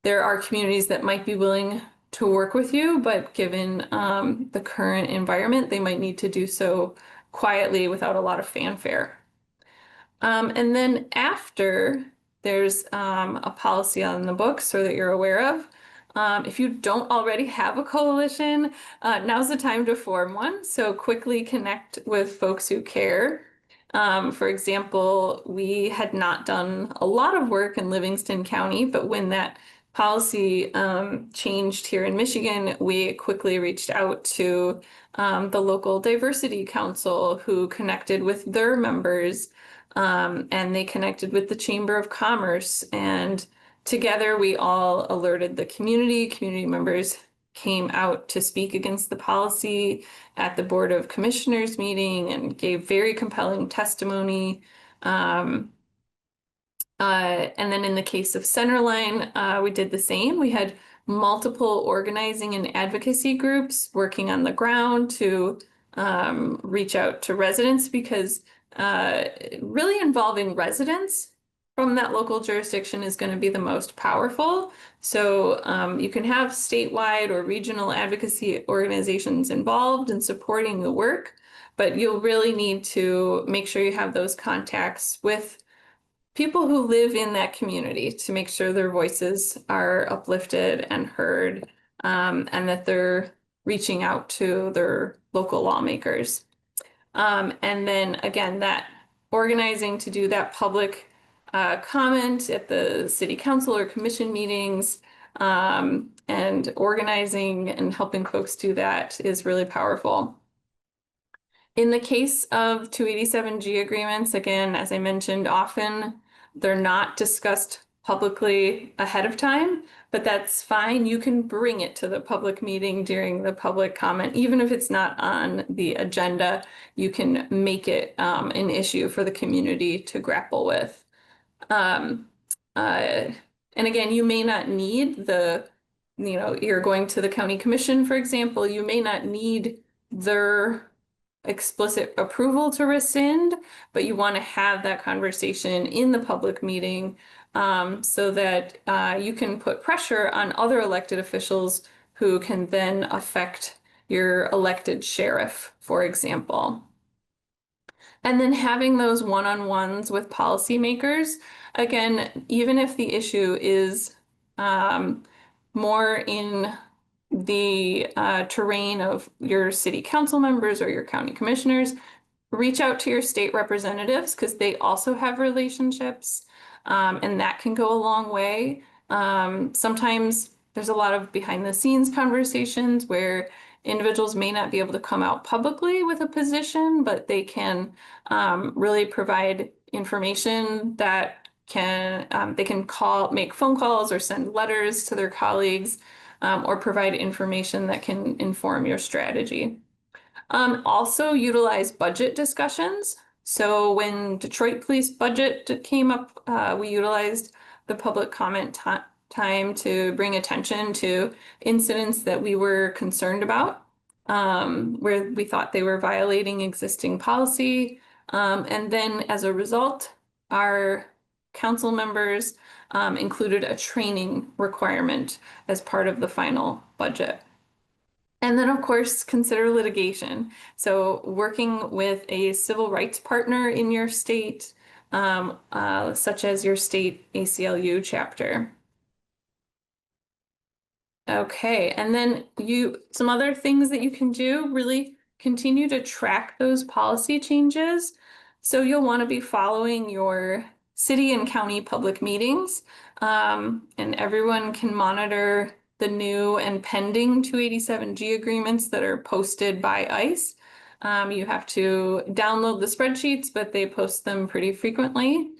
there are communities that might be willing to work with you, but given the current environment, they might need to do so quietly without a lot of fanfare. And then after, there's a policy on the books so that you're aware of. If you don't already have a coalition, now's the time to form one. So quickly connect with folks who care. For example, we had not done a lot of work in Livingston County, but when that policy changed here in Michigan, we quickly reached out to the local diversity council, who connected with their members, and they connected with the Chamber of Commerce, and together we all alerted the community. Community members came out to speak against the policy at the Board of Commissioners meeting and gave very compelling testimony. And then in the case of Centerline, we did the same. We had multiple organizing and advocacy groups working on the ground to reach out to residents, because really involving residents from that local jurisdiction is going to be the most powerful. So you can have statewide or regional advocacy organizations involved in supporting the work, but you'll really need to make sure you have those contacts with people who live in that community to make sure their voices are uplifted and heard, and that they're reaching out to their local lawmakers. And then again, that organizing to do that public comment at the city council or commission meetings, and organizing and helping folks do that is really powerful. In the case of 287G agreements, again, as I mentioned, often they're not discussed publicly ahead of time, but that's fine. You can bring it to the public meeting during the public comment, even if it's not on the agenda. You can make it an issue for the community to grapple with. And again, you may not need you're going to the county commission, for example, you may not need their explicit approval to rescind, but you want to have that conversation in the public meeting, so that you can put pressure on other elected officials who can then affect your elected sheriff, for example. And then having those one-on-ones with policymakers, again, even if the issue is more in the terrain of your city council members or your county commissioners, reach out to your state representatives because they also have relationships, and that can go a long way. Sometimes there's a lot of behind the scenes conversations where individuals may not be able to come out publicly with a position, but they can really provide information that they can make phone calls or send letters to their colleagues, or provide information that can inform your strategy. Also utilize budget discussions. So when Detroit Police budget came up, we utilized the public comment time to bring attention to incidents that we were concerned about, where we thought they were violating existing policy. And then as a result, our council members included a training requirement as part of the final budget. And then, of course, consider litigation. So working with a civil rights partner in your state, such as your state ACLU chapter. Okay, and then some other things that you can do, really continue to track those policy changes. So you'll want to be following your city and county public meetings, and everyone can monitor the new and pending 287G agreements that are posted by ICE. You have to download the spreadsheets, but they post them pretty frequently.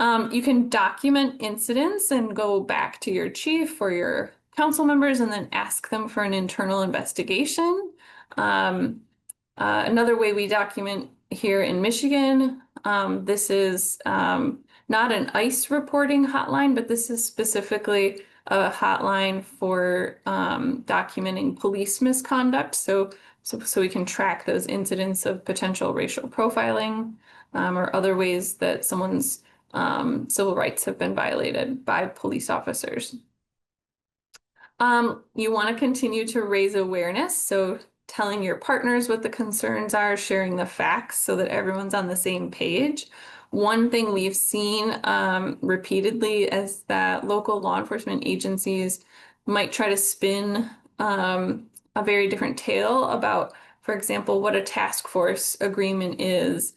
You can document incidents and go back to your chief or your council members and then ask them for an internal investigation. Another way we document here in Michigan, this is not an ICE reporting hotline, but this is specifically a hotline for documenting police misconduct. So we can track those incidents of potential racial profiling, or other ways that someone's civil rights have been violated by police officers. You want to continue to raise awareness. So telling your partners what the concerns are, sharing the facts so that everyone's on the same page. One thing we've seen repeatedly is that local law enforcement agencies might try to spin a very different tale about, for example, what a task force agreement is,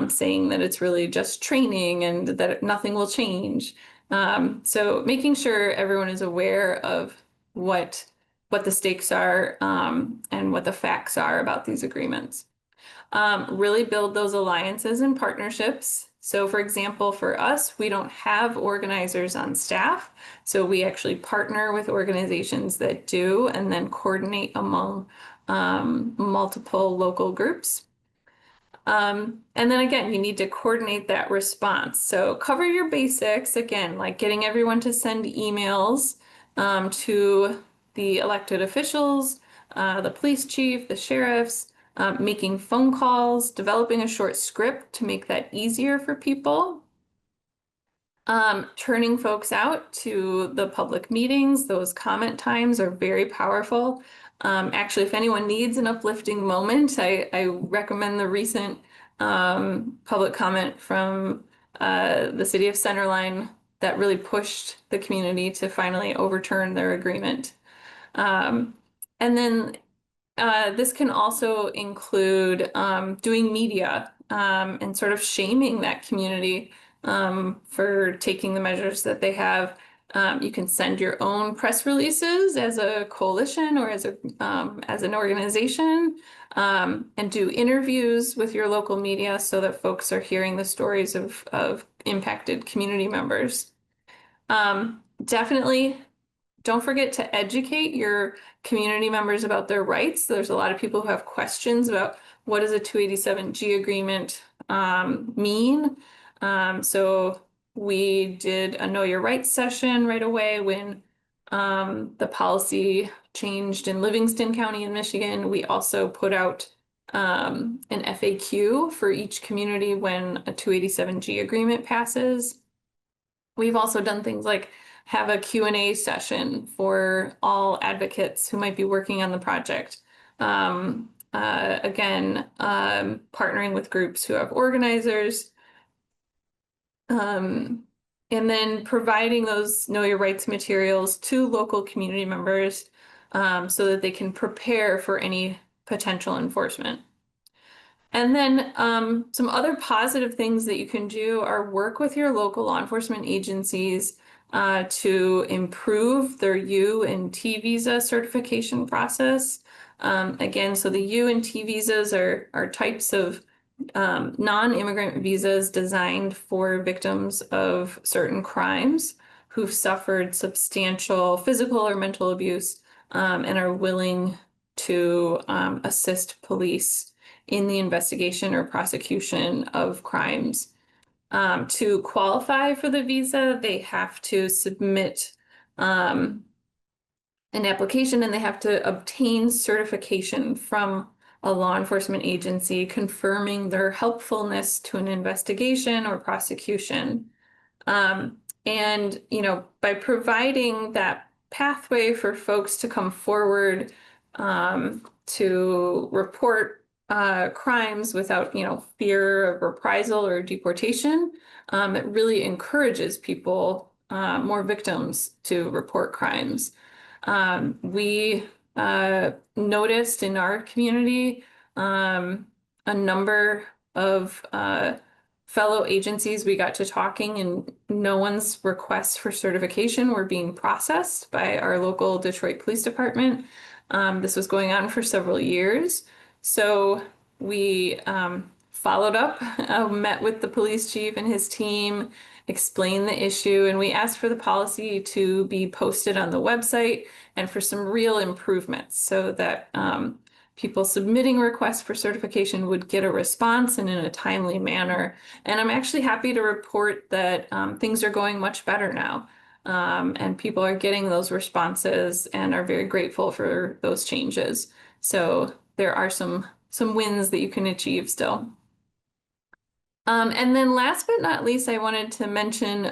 saying that it's really just training and that nothing will change. So making sure everyone is aware of what the stakes are, and what the facts are about these agreements. Really build those alliances and partnerships. So for example, for us, we don't have organizers on staff. So we actually partner with organizations that do, and then coordinate among multiple local groups. And then again, you need to coordinate that response. So cover your basics, again, like getting everyone to send emails to the elected officials, the police chief, the sheriffs, making phone calls, developing a short script to make that easier for people. Turning folks out to the public meetings, those comment times are very powerful. Actually, if anyone needs an uplifting moment, I recommend the recent public comment from the city of Centerline that really pushed the community to finally overturn their agreement. And then this can also include doing media and sort of shaming that community for taking the measures that they have. You can send your own press releases as a coalition or as an organization, and do interviews with your local media so that folks are hearing the stories of impacted community members. Definitely don't forget to educate your community members about their rights. There's a lot of people who have questions about what does a 287G agreement mean. So we did a Know Your Rights session right away when the policy changed in Livingston County in Michigan. We also put out an FAQ for each community when a 287G agreement passes. We've also done things like have a Q&A session for all advocates who might be working on the project. Again, partnering with groups who have organizers. And then providing those Know Your Rights materials to local community members so that they can prepare for any potential enforcement. And then some other positive things that you can do are work with your local law enforcement agencies to improve their U and T visa certification process. Again, so the U and T visas are types of non-immigrant visas designed for victims of certain crimes who've suffered substantial physical or mental abuse and are willing to assist police in the investigation or prosecution of crimes. To qualify for the visa, they have to submit an application and they have to obtain certification from a law enforcement agency confirming their helpfulness to an investigation or prosecution. And, you know, by providing that pathway for folks to come forward to report crimes without, you know, fear of reprisal or deportation, it really encourages people, more victims, to report crimes. We noticed in our community a number of fellow agencies we got to talking, and no one's requests for certification were being processed by our local Detroit Police Department. This was going on for several years. So we followed up, met with the police chief and his team, explained the issue, and we asked for the policy to be posted on the website and for some real improvements so that people submitting requests for certification would get a response and in a timely manner. And I'm actually happy to report that things are going much better now. And people are getting those responses and are very grateful for those changes. So there are some wins that you can achieve still. And then last but not least, I wanted to mention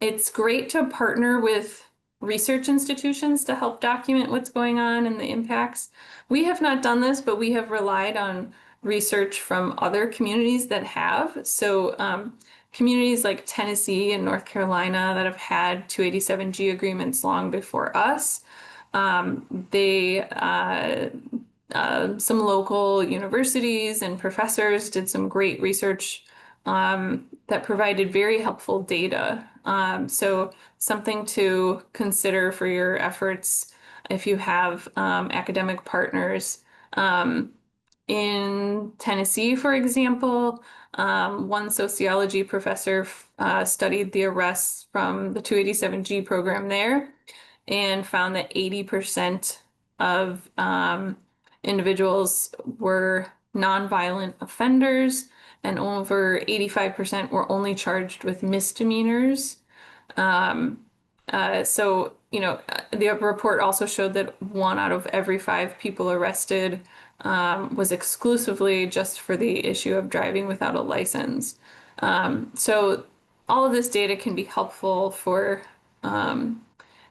it's great to partner with research institutions to help document what's going on and the impacts. We have not done this, but we have relied on research from other communities that have. So communities like Tennessee and North Carolina that have had 287G agreements long before us. Some local universities and professors did some great research that provided very helpful data. So something to consider for your efforts if you have academic partners. In Tennessee, for example, one sociology professor studied the arrests from the 287G program there and found that 80% of individuals were nonviolent offenders, and over 85% were only charged with misdemeanors. So, the report also showed that 1 out of every 5 people arrested was exclusively just for the issue of driving without a license. So all of this data can be helpful for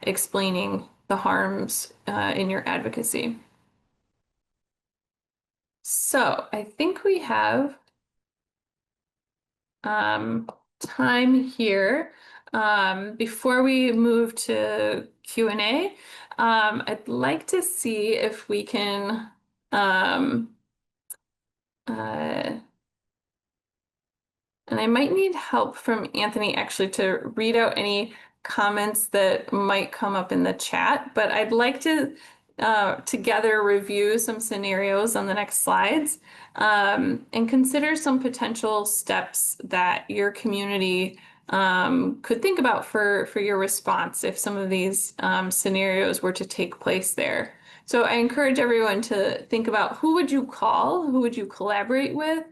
explaining the harms in your advocacy. So I think we have time here. Before we move to Q&A, I'd like to see if we can and I might need help from Anthony actually to read out any comments that might come up in the chat, but I'd like to together review some scenarios on the next slides and consider some potential steps that your community could think about for your response if some of these scenarios were to take place there. So I encourage everyone to think about who would you call, who would you collaborate with,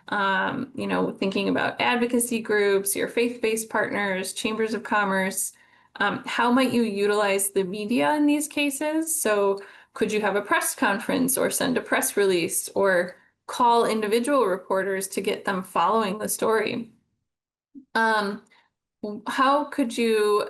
thinking about advocacy groups, your faith-based partners, chambers of commerce. How might you utilize the media in these cases? So could you have a press conference or send a press release or call individual reporters to get them following the story? How could you,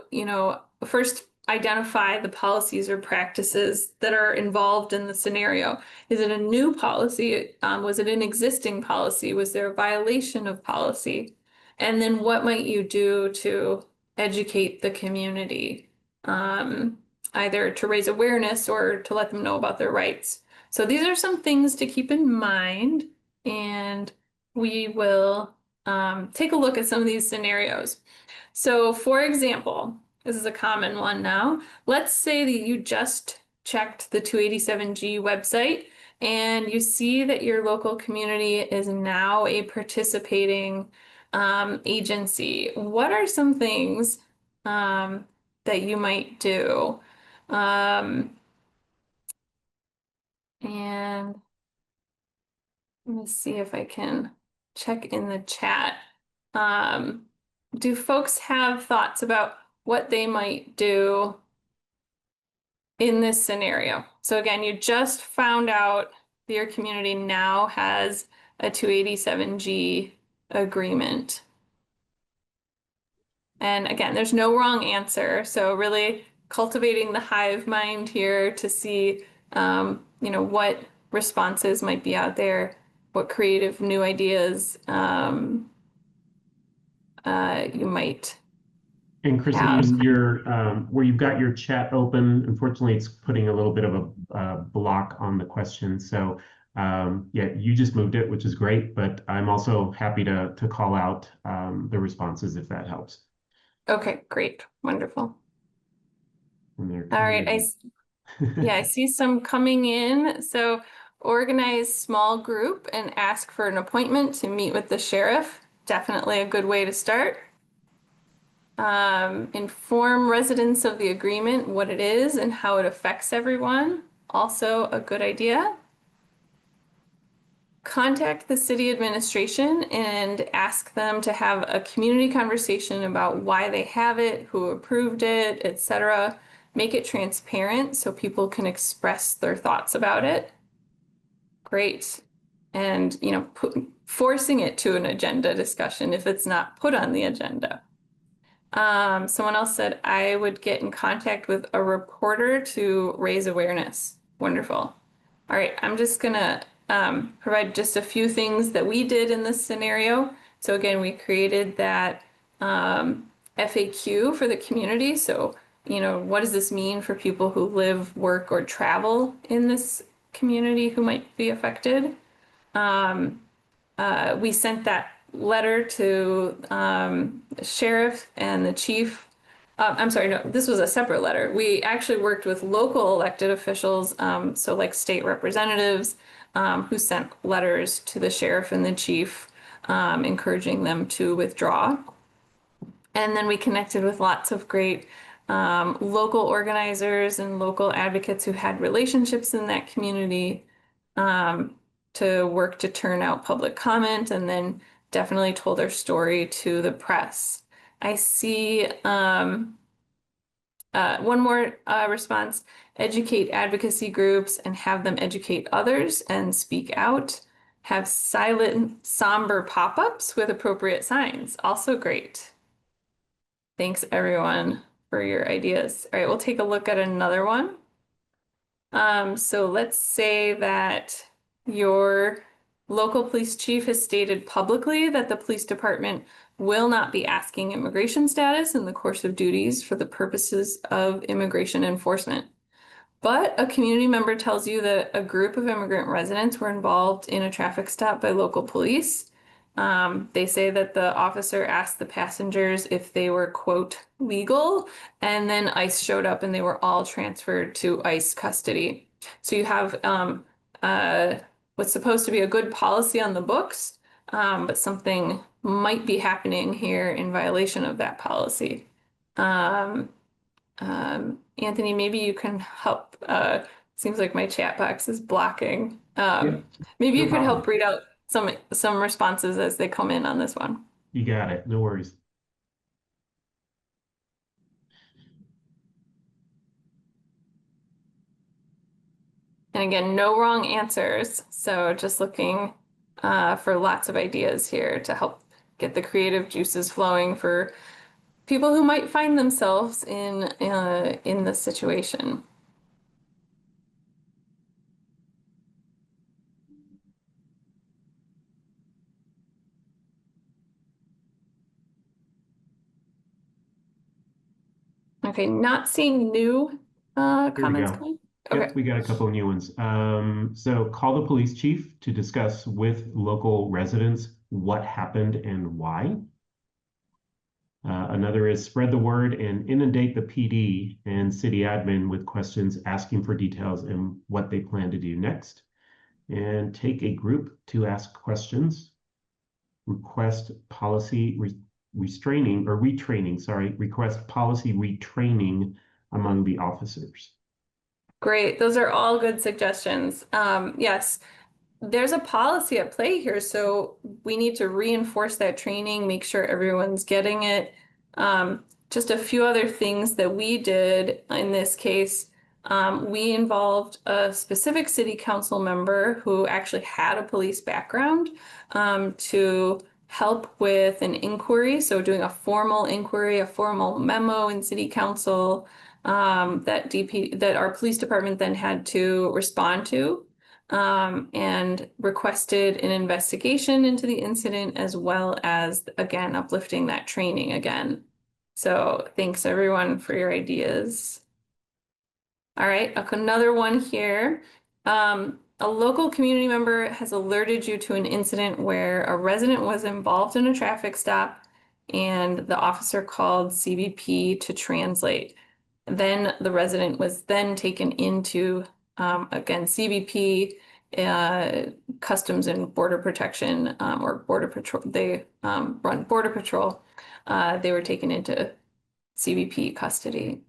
first identify the policies or practices that are involved in the scenario? Is it a new policy? Was it an existing policy? Was there a violation of policy? And then what might you do to educate the community, either to raise awareness or to let them know about their rights? So these are some things to keep in mind, and we will take a look at some of these scenarios. So for example, this is a common one now. Let's say that you just checked the 287G website and you see that your local community is now a participating agency. What are some things that you might do? And let me see if I can check in the chat. Do folks have thoughts about what they might do in this scenario? So again, you just found out that your community now has a 287G agreement. And again, there's no wrong answer. So really cultivating the hive mind here to see, what responses might be out there, what creative new ideas you might. And Kristen, where you've got your chat open, unfortunately, it's putting a little bit of a block on the question. So yeah, you just moved it, which is great, but I'm also happy to call out the responses if that helps. Okay, great, wonderful. All right, I see some coming in. So organize small group and ask for an appointment to meet with the sheriff. Definitely a good way to start. Inform residents of the agreement, what it is and how it affects everyone. Also a good idea. Contact the city administration and ask them to have a community conversation about why they have it, who approved it, etc. Make it transparent so people can express their thoughts about it. Great. And, forcing it to an agenda discussion if it's not put on the agenda. Someone else said I would get in contact with a reporter to raise awareness. Wonderful. All right, I'm just gonna provide just a few things that we did in this scenario. So again, we created that FAQ for the community. So, what does this mean for people who live, work, or travel in this community who might be affected? We sent that letter to the sheriff and the chief. I'm sorry, no, this was a separate letter. We actually worked with local elected officials, so like state representatives, who sent letters to the sheriff and the chief, encouraging them to withdraw. And then we connected with lots of great local organizers and local advocates who had relationships in that community, to work to turn out public comment, and then definitely told their story to the press. I see one more response, educate advocacy groups and have them educate others and speak out. Have silent, somber pop-ups with appropriate signs. Also great. Thanks everyone for your ideas. All right, we'll take a look at another one. So let's say that your local police chief has stated publicly that the police department will not be asking immigration status in the course of duties for the purposes of immigration enforcement. But a community member tells you that a group of immigrant residents were involved in a traffic stop by local police. They say that the officer asked the passengers if they were, quote, legal, and then ICE showed up and they were all transferred to ICE custody. So you have what's supposed to be a good policy on the books, but something might be happening here in violation of that policy. Anthony, maybe you can help. Seems like my chat box is blocking. Yeah, Maybe no you could problem. help read out some responses as they come in on this one. You got it. No worries. And again, no wrong answers. So just looking for lots of ideas here to help get the creative juices flowing for people who might find themselves in this situation. Okay, not seeing new Here we comments go. coming. Yep, Okay. we got a couple of new ones. So call the police chief to discuss with local residents what happened and why. Another is spread the word and inundate the PD and city admin with questions asking for details and what they plan to do next. And take a group to ask questions. Request policy request policy retraining among the officers. Great. Those are all good suggestions. Yes, there's a policy at play here, so we need to reinforce that training, make sure everyone's getting it. Just a few other things that we did in this case. We involved a specific city council member who actually had a police background to help with an inquiry. So doing a formal inquiry, a formal memo in city council that our police department then had to respond to. And requested an investigation into the incident as well as, again, uplifting that training again. So thanks everyone for your ideas. All right, another one here. A local community member has alerted you to an incident where a resident was involved in a traffic stop and the officer called CBP to translate. Then the resident was then taken into again, CBP, Customs and Border Protection, or Border Patrol. They run Border Patrol. They were taken into CBP custody.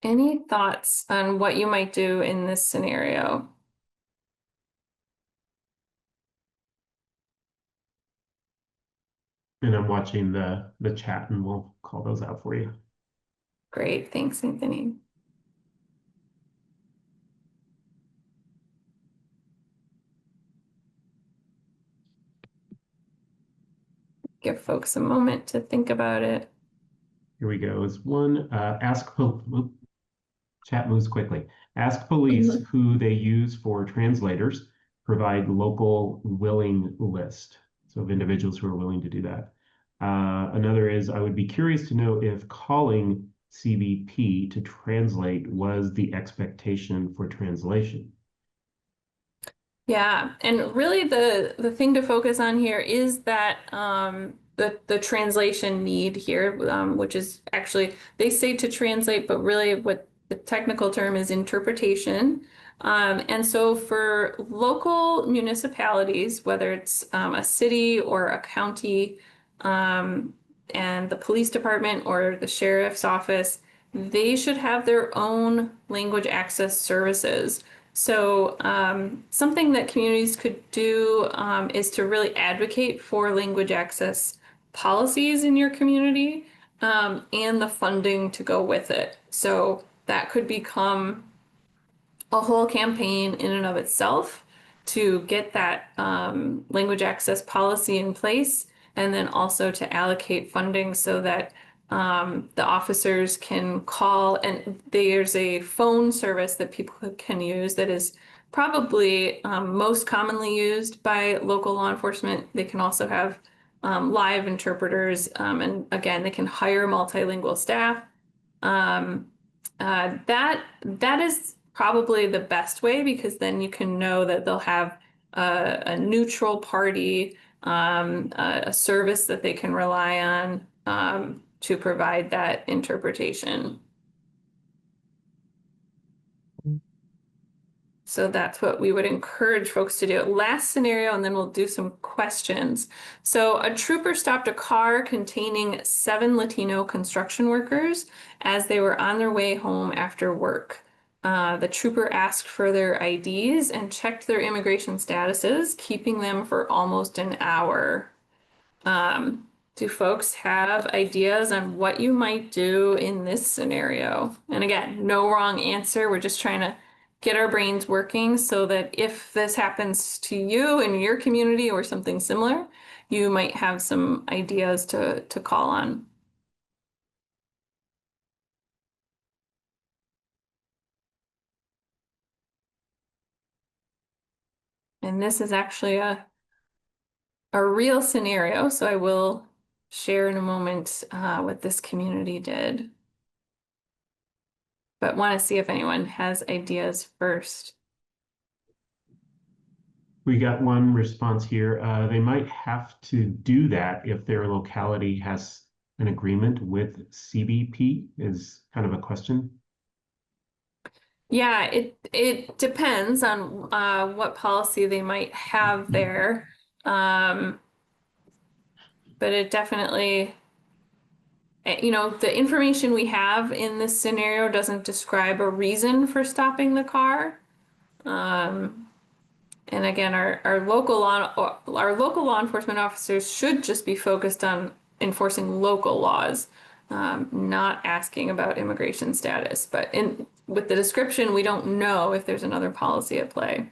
Any thoughts on what you might do in this scenario? And I'm watching the chat and we'll call those out for you. Great, thanks, Anthony. Give folks a moment to think about it. Here we go. Is one chat moves quickly. Ask police who they use for translators. Provide local willing list. So of individuals who are willing to do that. Another is I would be curious to know if calling CBP to translate was the expectation for translation. Yeah, and really the thing to focus on here is that the translation need here, which is actually they say to translate, but really what the technical term is interpretation. And so for local municipalities, whether it's a city or a county, and the police department or the sheriff's office, they should have their own language access services. So something that communities could do is to really advocate for language access policies in your community and the funding to go with it. So that could become a whole campaign in and of itself to get that language access policy in place, and then also to allocate funding so that the officers can call, and there's a phone service that people can use that is probably most commonly used by local law enforcement. They can also have live interpreters, and again, they can hire multilingual staff. Um, that is probably the best way, because then you can know that they'll have a neutral party, a service that they can rely on to provide that interpretation. So that's what we would encourage folks to do. Last scenario, and then we'll do some questions. So a trooper stopped a car containing 7 Latino construction workers as they were on their way home after work. The trooper asked for their IDs and checked their immigration statuses, keeping them for almost an hour. Do folks have ideas on what you might do in this scenario? And again, no wrong answer. We're just trying to get our brains working so that if this happens to you in your community or something similar, you might have some ideas to call on. And this is actually a real scenario, so I will share in a moment what this community did. But want to see if anyone has ideas first. We got one response here. They might have to do that if their locality has an agreement with CBP, is kind of a question. Yeah, it depends on what policy they might have there. But it definitely, the information we have in this scenario doesn't describe a reason for stopping the car. And again, our local law enforcement officers should just be focused on enforcing local laws, not asking about immigration status. But with the description, we don't know if there's another policy at play.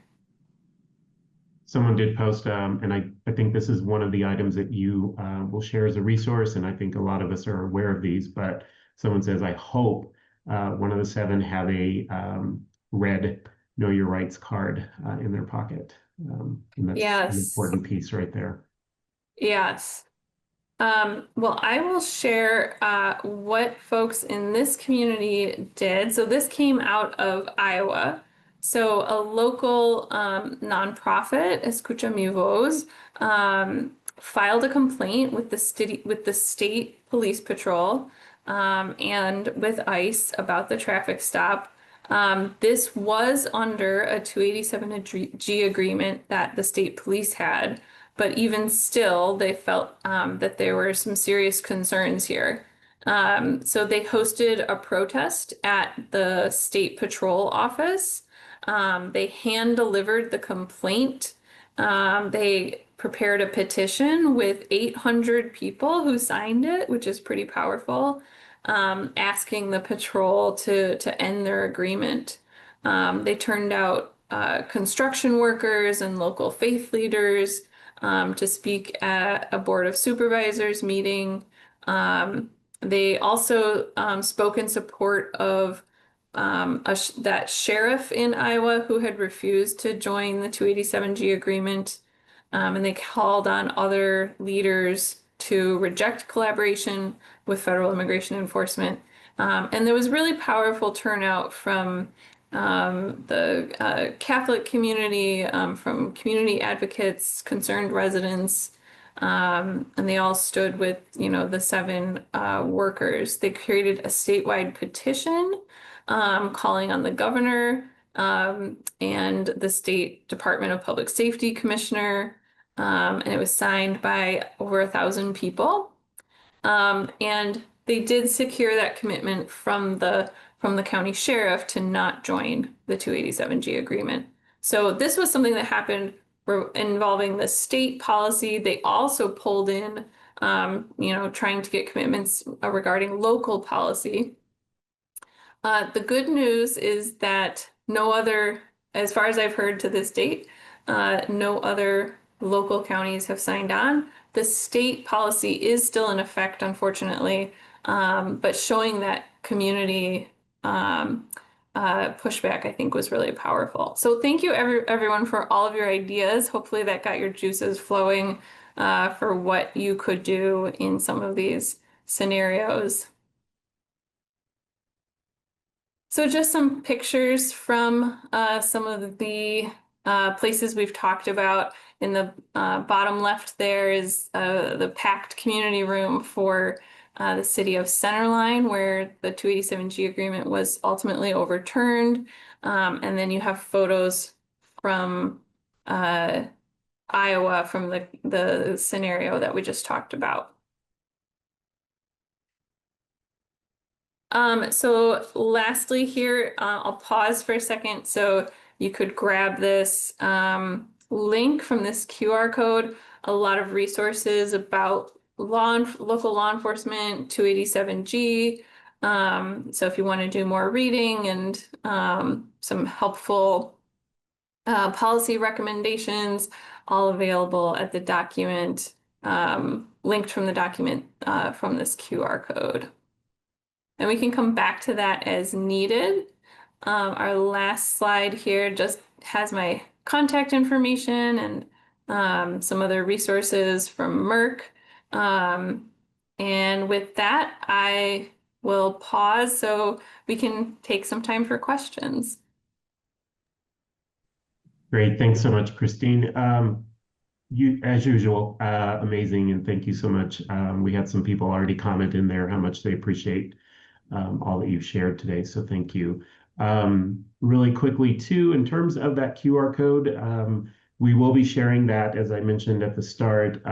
Someone did post, and I think this is one of the items that you will share as a resource, and I think a lot of us are aware of these, but someone says, I hope one of the 7 have a red Know Your Rights card in their pocket. And that's Yes. an important piece right there. Yes. Well, I will share what folks in this community did. So this came out of Iowa. So a local nonprofit, Escucha Mi Voz, filed a complaint with the state police patrol and with ICE about the traffic stop. This was under a 287G agreement that the state police had. But even still, they felt that there were some serious concerns here. So they hosted a protest at the state patrol office. They hand delivered the complaint. They prepared a petition with 800 people who signed it, which is pretty powerful, asking the patrol to end their agreement. They turned out construction workers and local faith leaders to speak at a Board of Supervisors meeting. They also spoke in support of that sheriff in Iowa who had refused to join the 287G agreement. And they called on other leaders to reject collaboration with federal immigration enforcement. And there was really powerful turnout from the Catholic community, from community advocates, concerned residents, and they all stood with, the 7 workers. They created a statewide petition calling on the governor and the State Department of Public Safety commissioner, and it was signed by over 1,000 people. And they did secure that commitment from the from the county sheriff to not join the 287G agreement. So this was something that happened involving the state policy. They also pulled in, trying to get commitments regarding local policy. The good news is that no other, as far as I've heard to this date, no other local counties have signed on. The state policy is still in effect, unfortunately, but showing that community pushback, I think, was really powerful. So thank you, everyone, for all of your ideas. Hopefully that got your juices flowing for what you could do in some of these scenarios. So just some pictures from some of the places we've talked about. In the bottom left there is the packed community room for the city of Centerline, where the 287G agreement was ultimately overturned. And then you have photos from Iowa from the scenario that we just talked about. So lastly here, I'll pause for a second so you could grab this link from this QR code, a lot of resources about local law enforcement, 287G. So if you want to do more reading and some helpful policy recommendations, all available at the document, linked from the document from this QR code. And we can come back to that as needed. Our last slide here just has my contact information and some other resources from Merck. And with that, I will pause so we can take some time for questions. Great, thanks so much, Christine. You, as usual, amazing, and thank you so much. We had some people already comment in there how much they appreciate all that you've shared today, so thank you. Really quickly too, in terms of that QR code, we will be sharing that, as I mentioned at the start,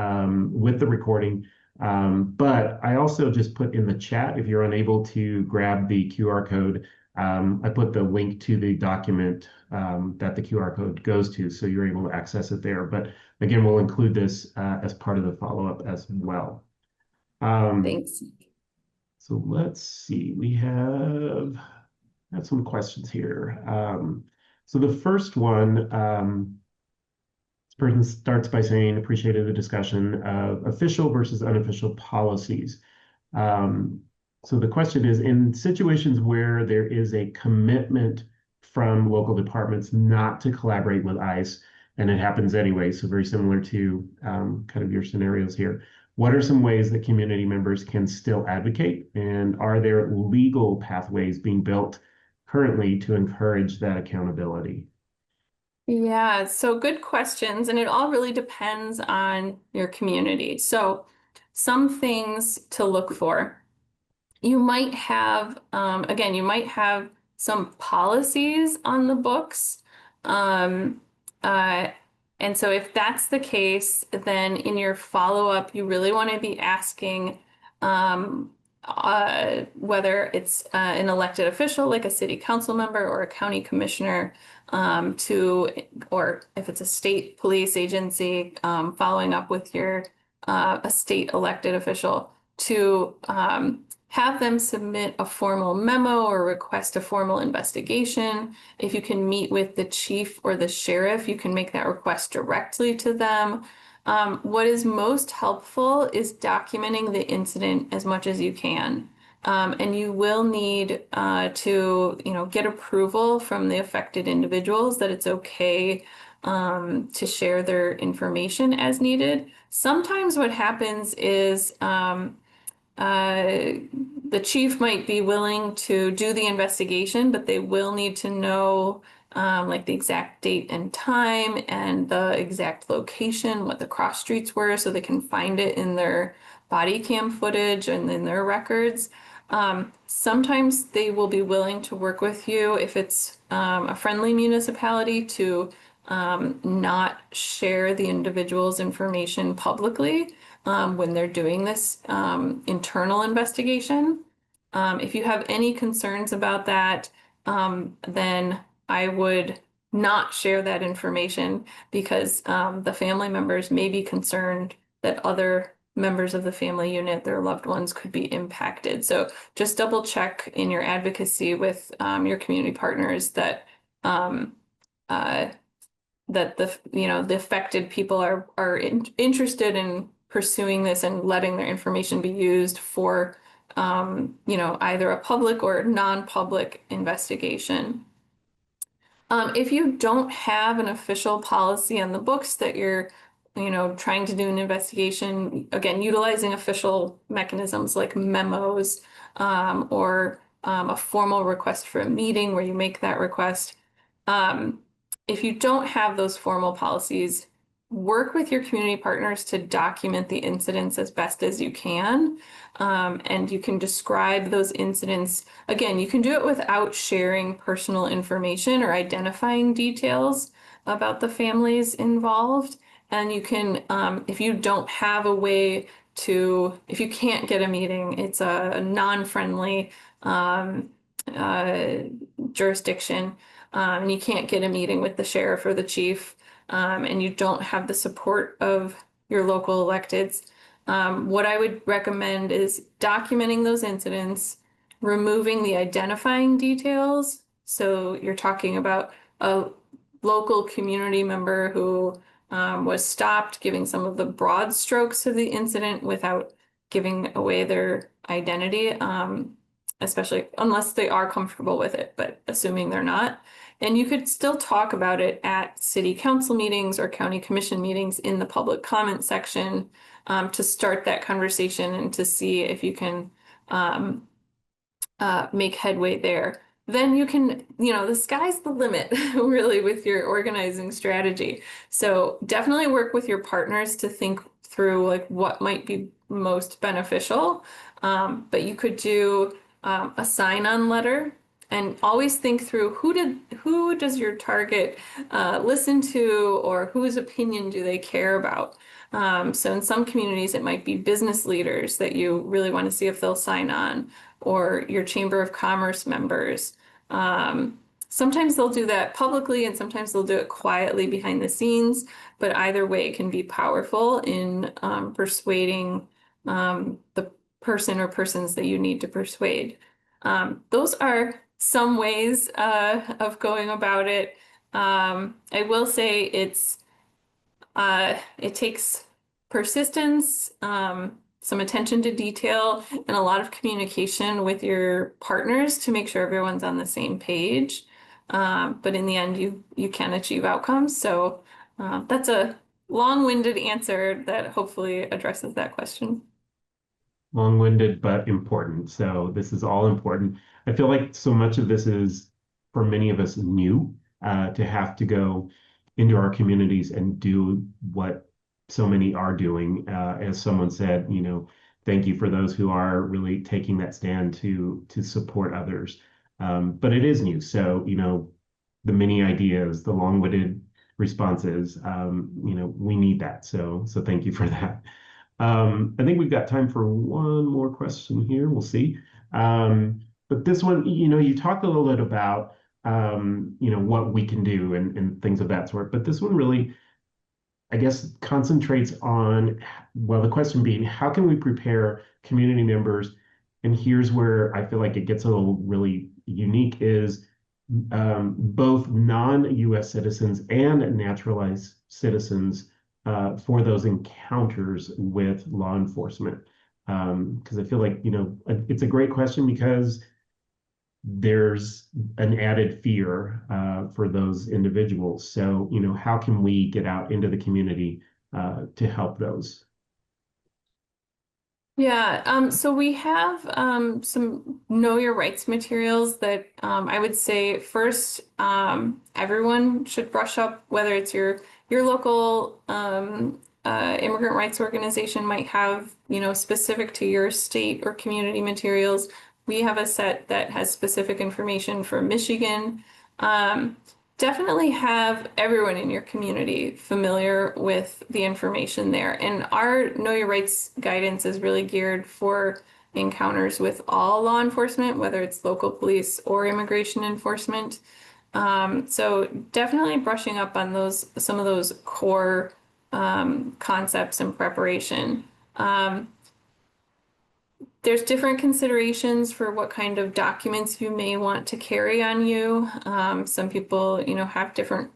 with the recording. But I also just put in the chat, if you're unable to grab the QR code, I put the link to the document that the QR code goes to, so you're able to access it there. But again, we'll include this as part of the follow-up as well. Thanks. So let's see, we have some questions here. So the first one, this person starts by saying, appreciated the discussion of official versus unofficial policies. So the question is, in situations where there is a commitment from local departments not to collaborate with ICE, and it happens anyway, so very similar to kind of your scenarios here, what are some ways that community members can still advocate? And are there legal pathways being built currently to encourage that accountability? Yeah, so good questions. And it all really depends on your community. So some things to look for. You might have, again, you might have some policies on the books. And so if that's the case, then in your follow-up, you really want to be asking whether it's an elected official, like a city council member or a county commissioner, or if it's a state police agency, following up with your a state elected official to have them submit a formal memo or request a formal investigation. If you can meet with the chief or the sheriff, you can make that request directly to them. What is most helpful is documenting the incident as much as you can. And you will need to, get approval from the affected individuals that it's okay to share their information as needed. Sometimes what happens is the chief might be willing to do the investigation, but they will need to know like the exact date and time and the exact location, what the cross streets were, so they can find it in their body cam footage and in their records. Sometimes they will be willing to work with you if it's a friendly municipality to not share the individual's information publicly when they're doing this internal investigation. If you have any concerns about that, then I would not share that information because the family members may be concerned that other members of the family unit, their loved ones, could be impacted. So just double check in your advocacy with your community partners that um, uh, the affected people are interested in pursuing this and letting their information be used for either a public or non-public investigation. If you don't have an official policy on the books that you're, trying to do an investigation, again, utilizing official mechanisms like memos, or a formal request for a meeting where you make that request. Um, if you don't have those formal policies, work with your community partners to document the incidents as best as you can. And you can describe those incidents. Again, you can do it without sharing personal information or identifying details about the families involved. And you can, if you don't have a way to, if you can't get a meeting, it's a non-friendly uh, jurisdiction, and you can't get a meeting with the sheriff or the chief, and you don't have the support of your local electeds, what I would recommend is documenting those incidents, removing the identifying details. So you're talking about a local community member who was stopped, giving some of the broad strokes of the incident without giving away their identity, especially unless they are comfortable with it, but assuming they're not. And you could still talk about it at city council meetings or county commission meetings in the public comment section, to start that conversation and to see if you can make headway there. Then you can, the sky's the limit really with your organizing strategy. So definitely work with your partners to think through like what might be most beneficial. But you could do a sign-on letter and always think through who does your target listen to, or whose opinion do they care about? So in some communities, it might be business leaders that you really want to see if they'll sign on, or your Chamber of Commerce members. Sometimes they'll do that publicly and sometimes they'll do it quietly behind the scenes, but either way it can be powerful in persuading the person or persons that you need to persuade. Those are some ways of going about it. I will say it takes persistence, some attention to detail, and a lot of communication with your partners to make sure everyone's on the same page. But in the end, you can achieve outcomes. So that's a long-winded answer that hopefully addresses that question. Long-winded but important. So this is all important. I feel like so much of this is for many of us new, to have to go into our communities and do what so many are doing. As someone said, thank you for those who are really taking that stand to support others. But it is new. So, the many ideas, the long-winded responses, we need that. So thank you for that. I think we've got time for one more question here. We'll see. But this one, you talked a little bit about, what we can do and things of that sort. But this one really, I guess, concentrates on, well, the question being, how can we prepare community members? And here's where I feel like it gets a little really unique is both non-US citizens and naturalized citizens for those encounters with law enforcement. Because I feel like, it's a great question because there's an added fear for those individuals. So, how can we get out into the community to help those? Yeah, so we have some Know Your Rights materials that I would say first, everyone should brush up, whether it's your local immigrant rights organization might have, specific to your state or community materials. We have a set that has specific information for Michigan. Definitely have everyone in your community familiar with the information there. And our Know Your Rights guidance is really geared for encounters with all law enforcement, whether it's local police or immigration enforcement. So definitely brushing up on some of those core concepts and preparation. There's different considerations for what kind of documents you may want to carry on you. Some people, have different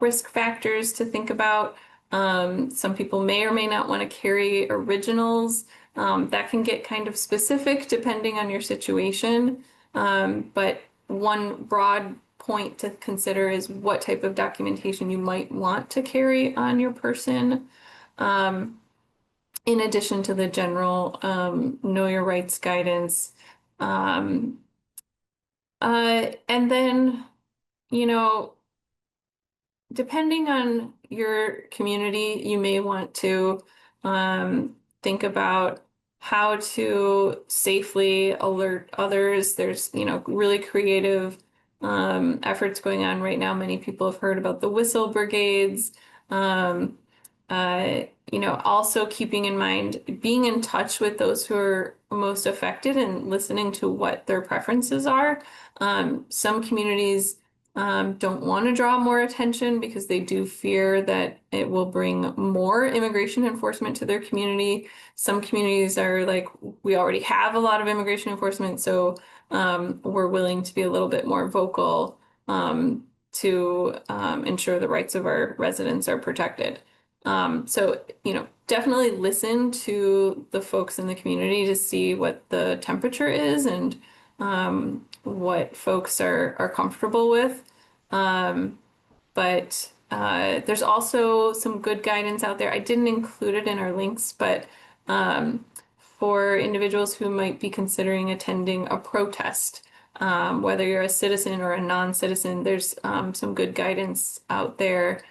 risk factors to think about. Some people may or may not want to carry originals. That can get kind of specific depending on your situation. But one broad point to consider is what type of documentation you might want to carry on your person. In addition to the general know your rights guidance. And then, depending on your community, you may want to think about how to safely alert others. There's, really creative efforts going on right now. Many people have heard about the whistle brigades. Also keeping in mind, being in touch with those who are most affected and listening to what their preferences are. Some communities don't want to draw more attention because they do fear that it will bring more immigration enforcement to their community. Some communities are like, we already have a lot of immigration enforcement, so we're willing to be a little bit more vocal to ensure the rights of our residents are protected. So, definitely listen to the folks in the community to see what the temperature is and what folks are comfortable with. But there's also some good guidance out there. I didn't include it in our links, but for individuals who might be considering attending a protest, whether you're a citizen or a non-citizen, there's some good guidance out there.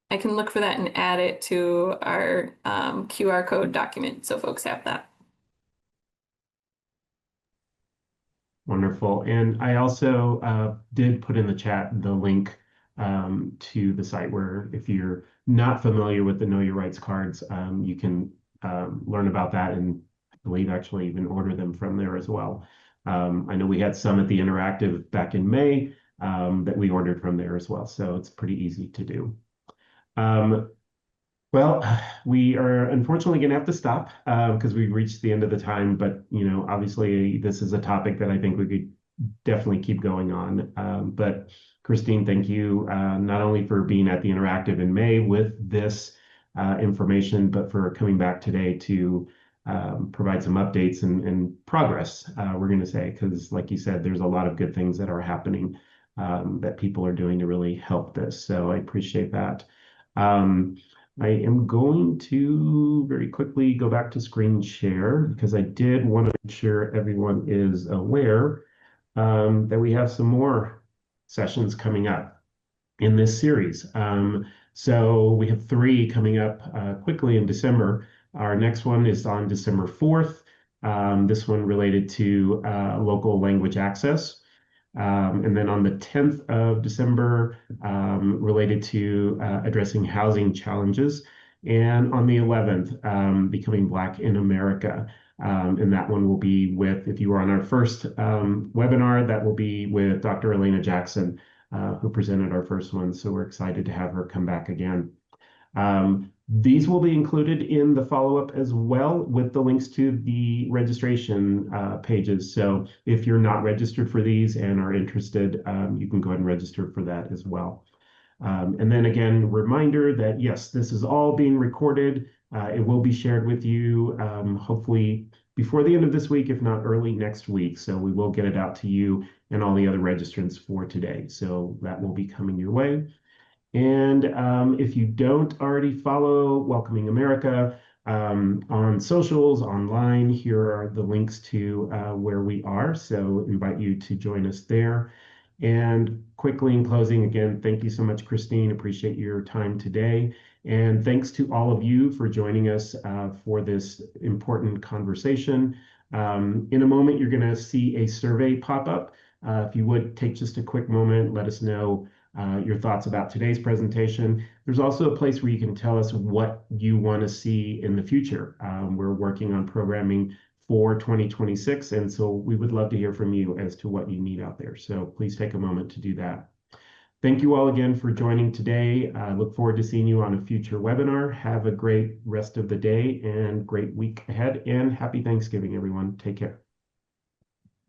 I can look for that and add it to our QR code document so folks have that. Wonderful. And I also did put in the chat the link to the site where if you're not familiar with the Know Your Rights cards, you can learn about that and I believe actually even order them from there as well. I know we had some at the Interactive back in May that we ordered from there as well. So it's pretty easy to do. Well, we are unfortunately going to have to stop because we've reached the end of the time. But, obviously this is a topic that I think we could definitely keep going on. But Christine, thank you not only for being at the Interactive in May with this information, but for coming back today to provide some updates and progress, we're going to say, because like you said, there's a lot of good things that are happening that people are doing to really help this. So I appreciate that. I am going to very quickly go back to screen share because I did want to make sure everyone is aware that we have some more sessions coming up in this series. So we have 3 coming up quickly in December. Our next one is on December 4th. This one related to local language access. And then on the 10th of December, related to addressing housing challenges. And on the 11th, Becoming Black in America. And that one will be with, if you were on our first webinar, that will be with Dr. Elena Jackson, who presented our first one. So we're excited to have her come back again. These will be included in the follow-up as well with the links to the registration pages. So if you're not registered for these and are interested, you can go ahead and register for that as well. And then again, reminder that yes, this is all being recorded. It will be shared with you hopefully before the end of this week, if not early next week. So we will get it out to you and all the other registrants for today. So that will be coming your way. And if you don't already follow Welcoming America on socials, online, here are the links to where we are. So invite you to join us there. And quickly in closing, again, thank you so much, Christine. Appreciate your time today. And thanks to all of you for joining us for this important conversation. In a moment, you're going to see a survey pop up. If you would take just a quick moment, let us know your thoughts about today's presentation. There's also a place where you can tell us what you want to see in the future. We're working on programming for 2026. And so we would love to hear from you as to what you need out there. So please take a moment to do that. Thank you all again for joining today. I look forward to seeing you on a future webinar. Have a great rest of the day and great week ahead, and happy Thanksgiving, everyone. Take care.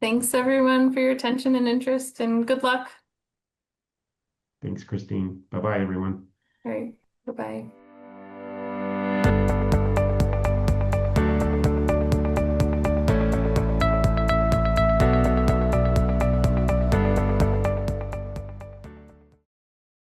Thanks everyone for your attention and interest, and good luck. Thanks, Christine. Bye-bye, everyone. All right, bye-bye.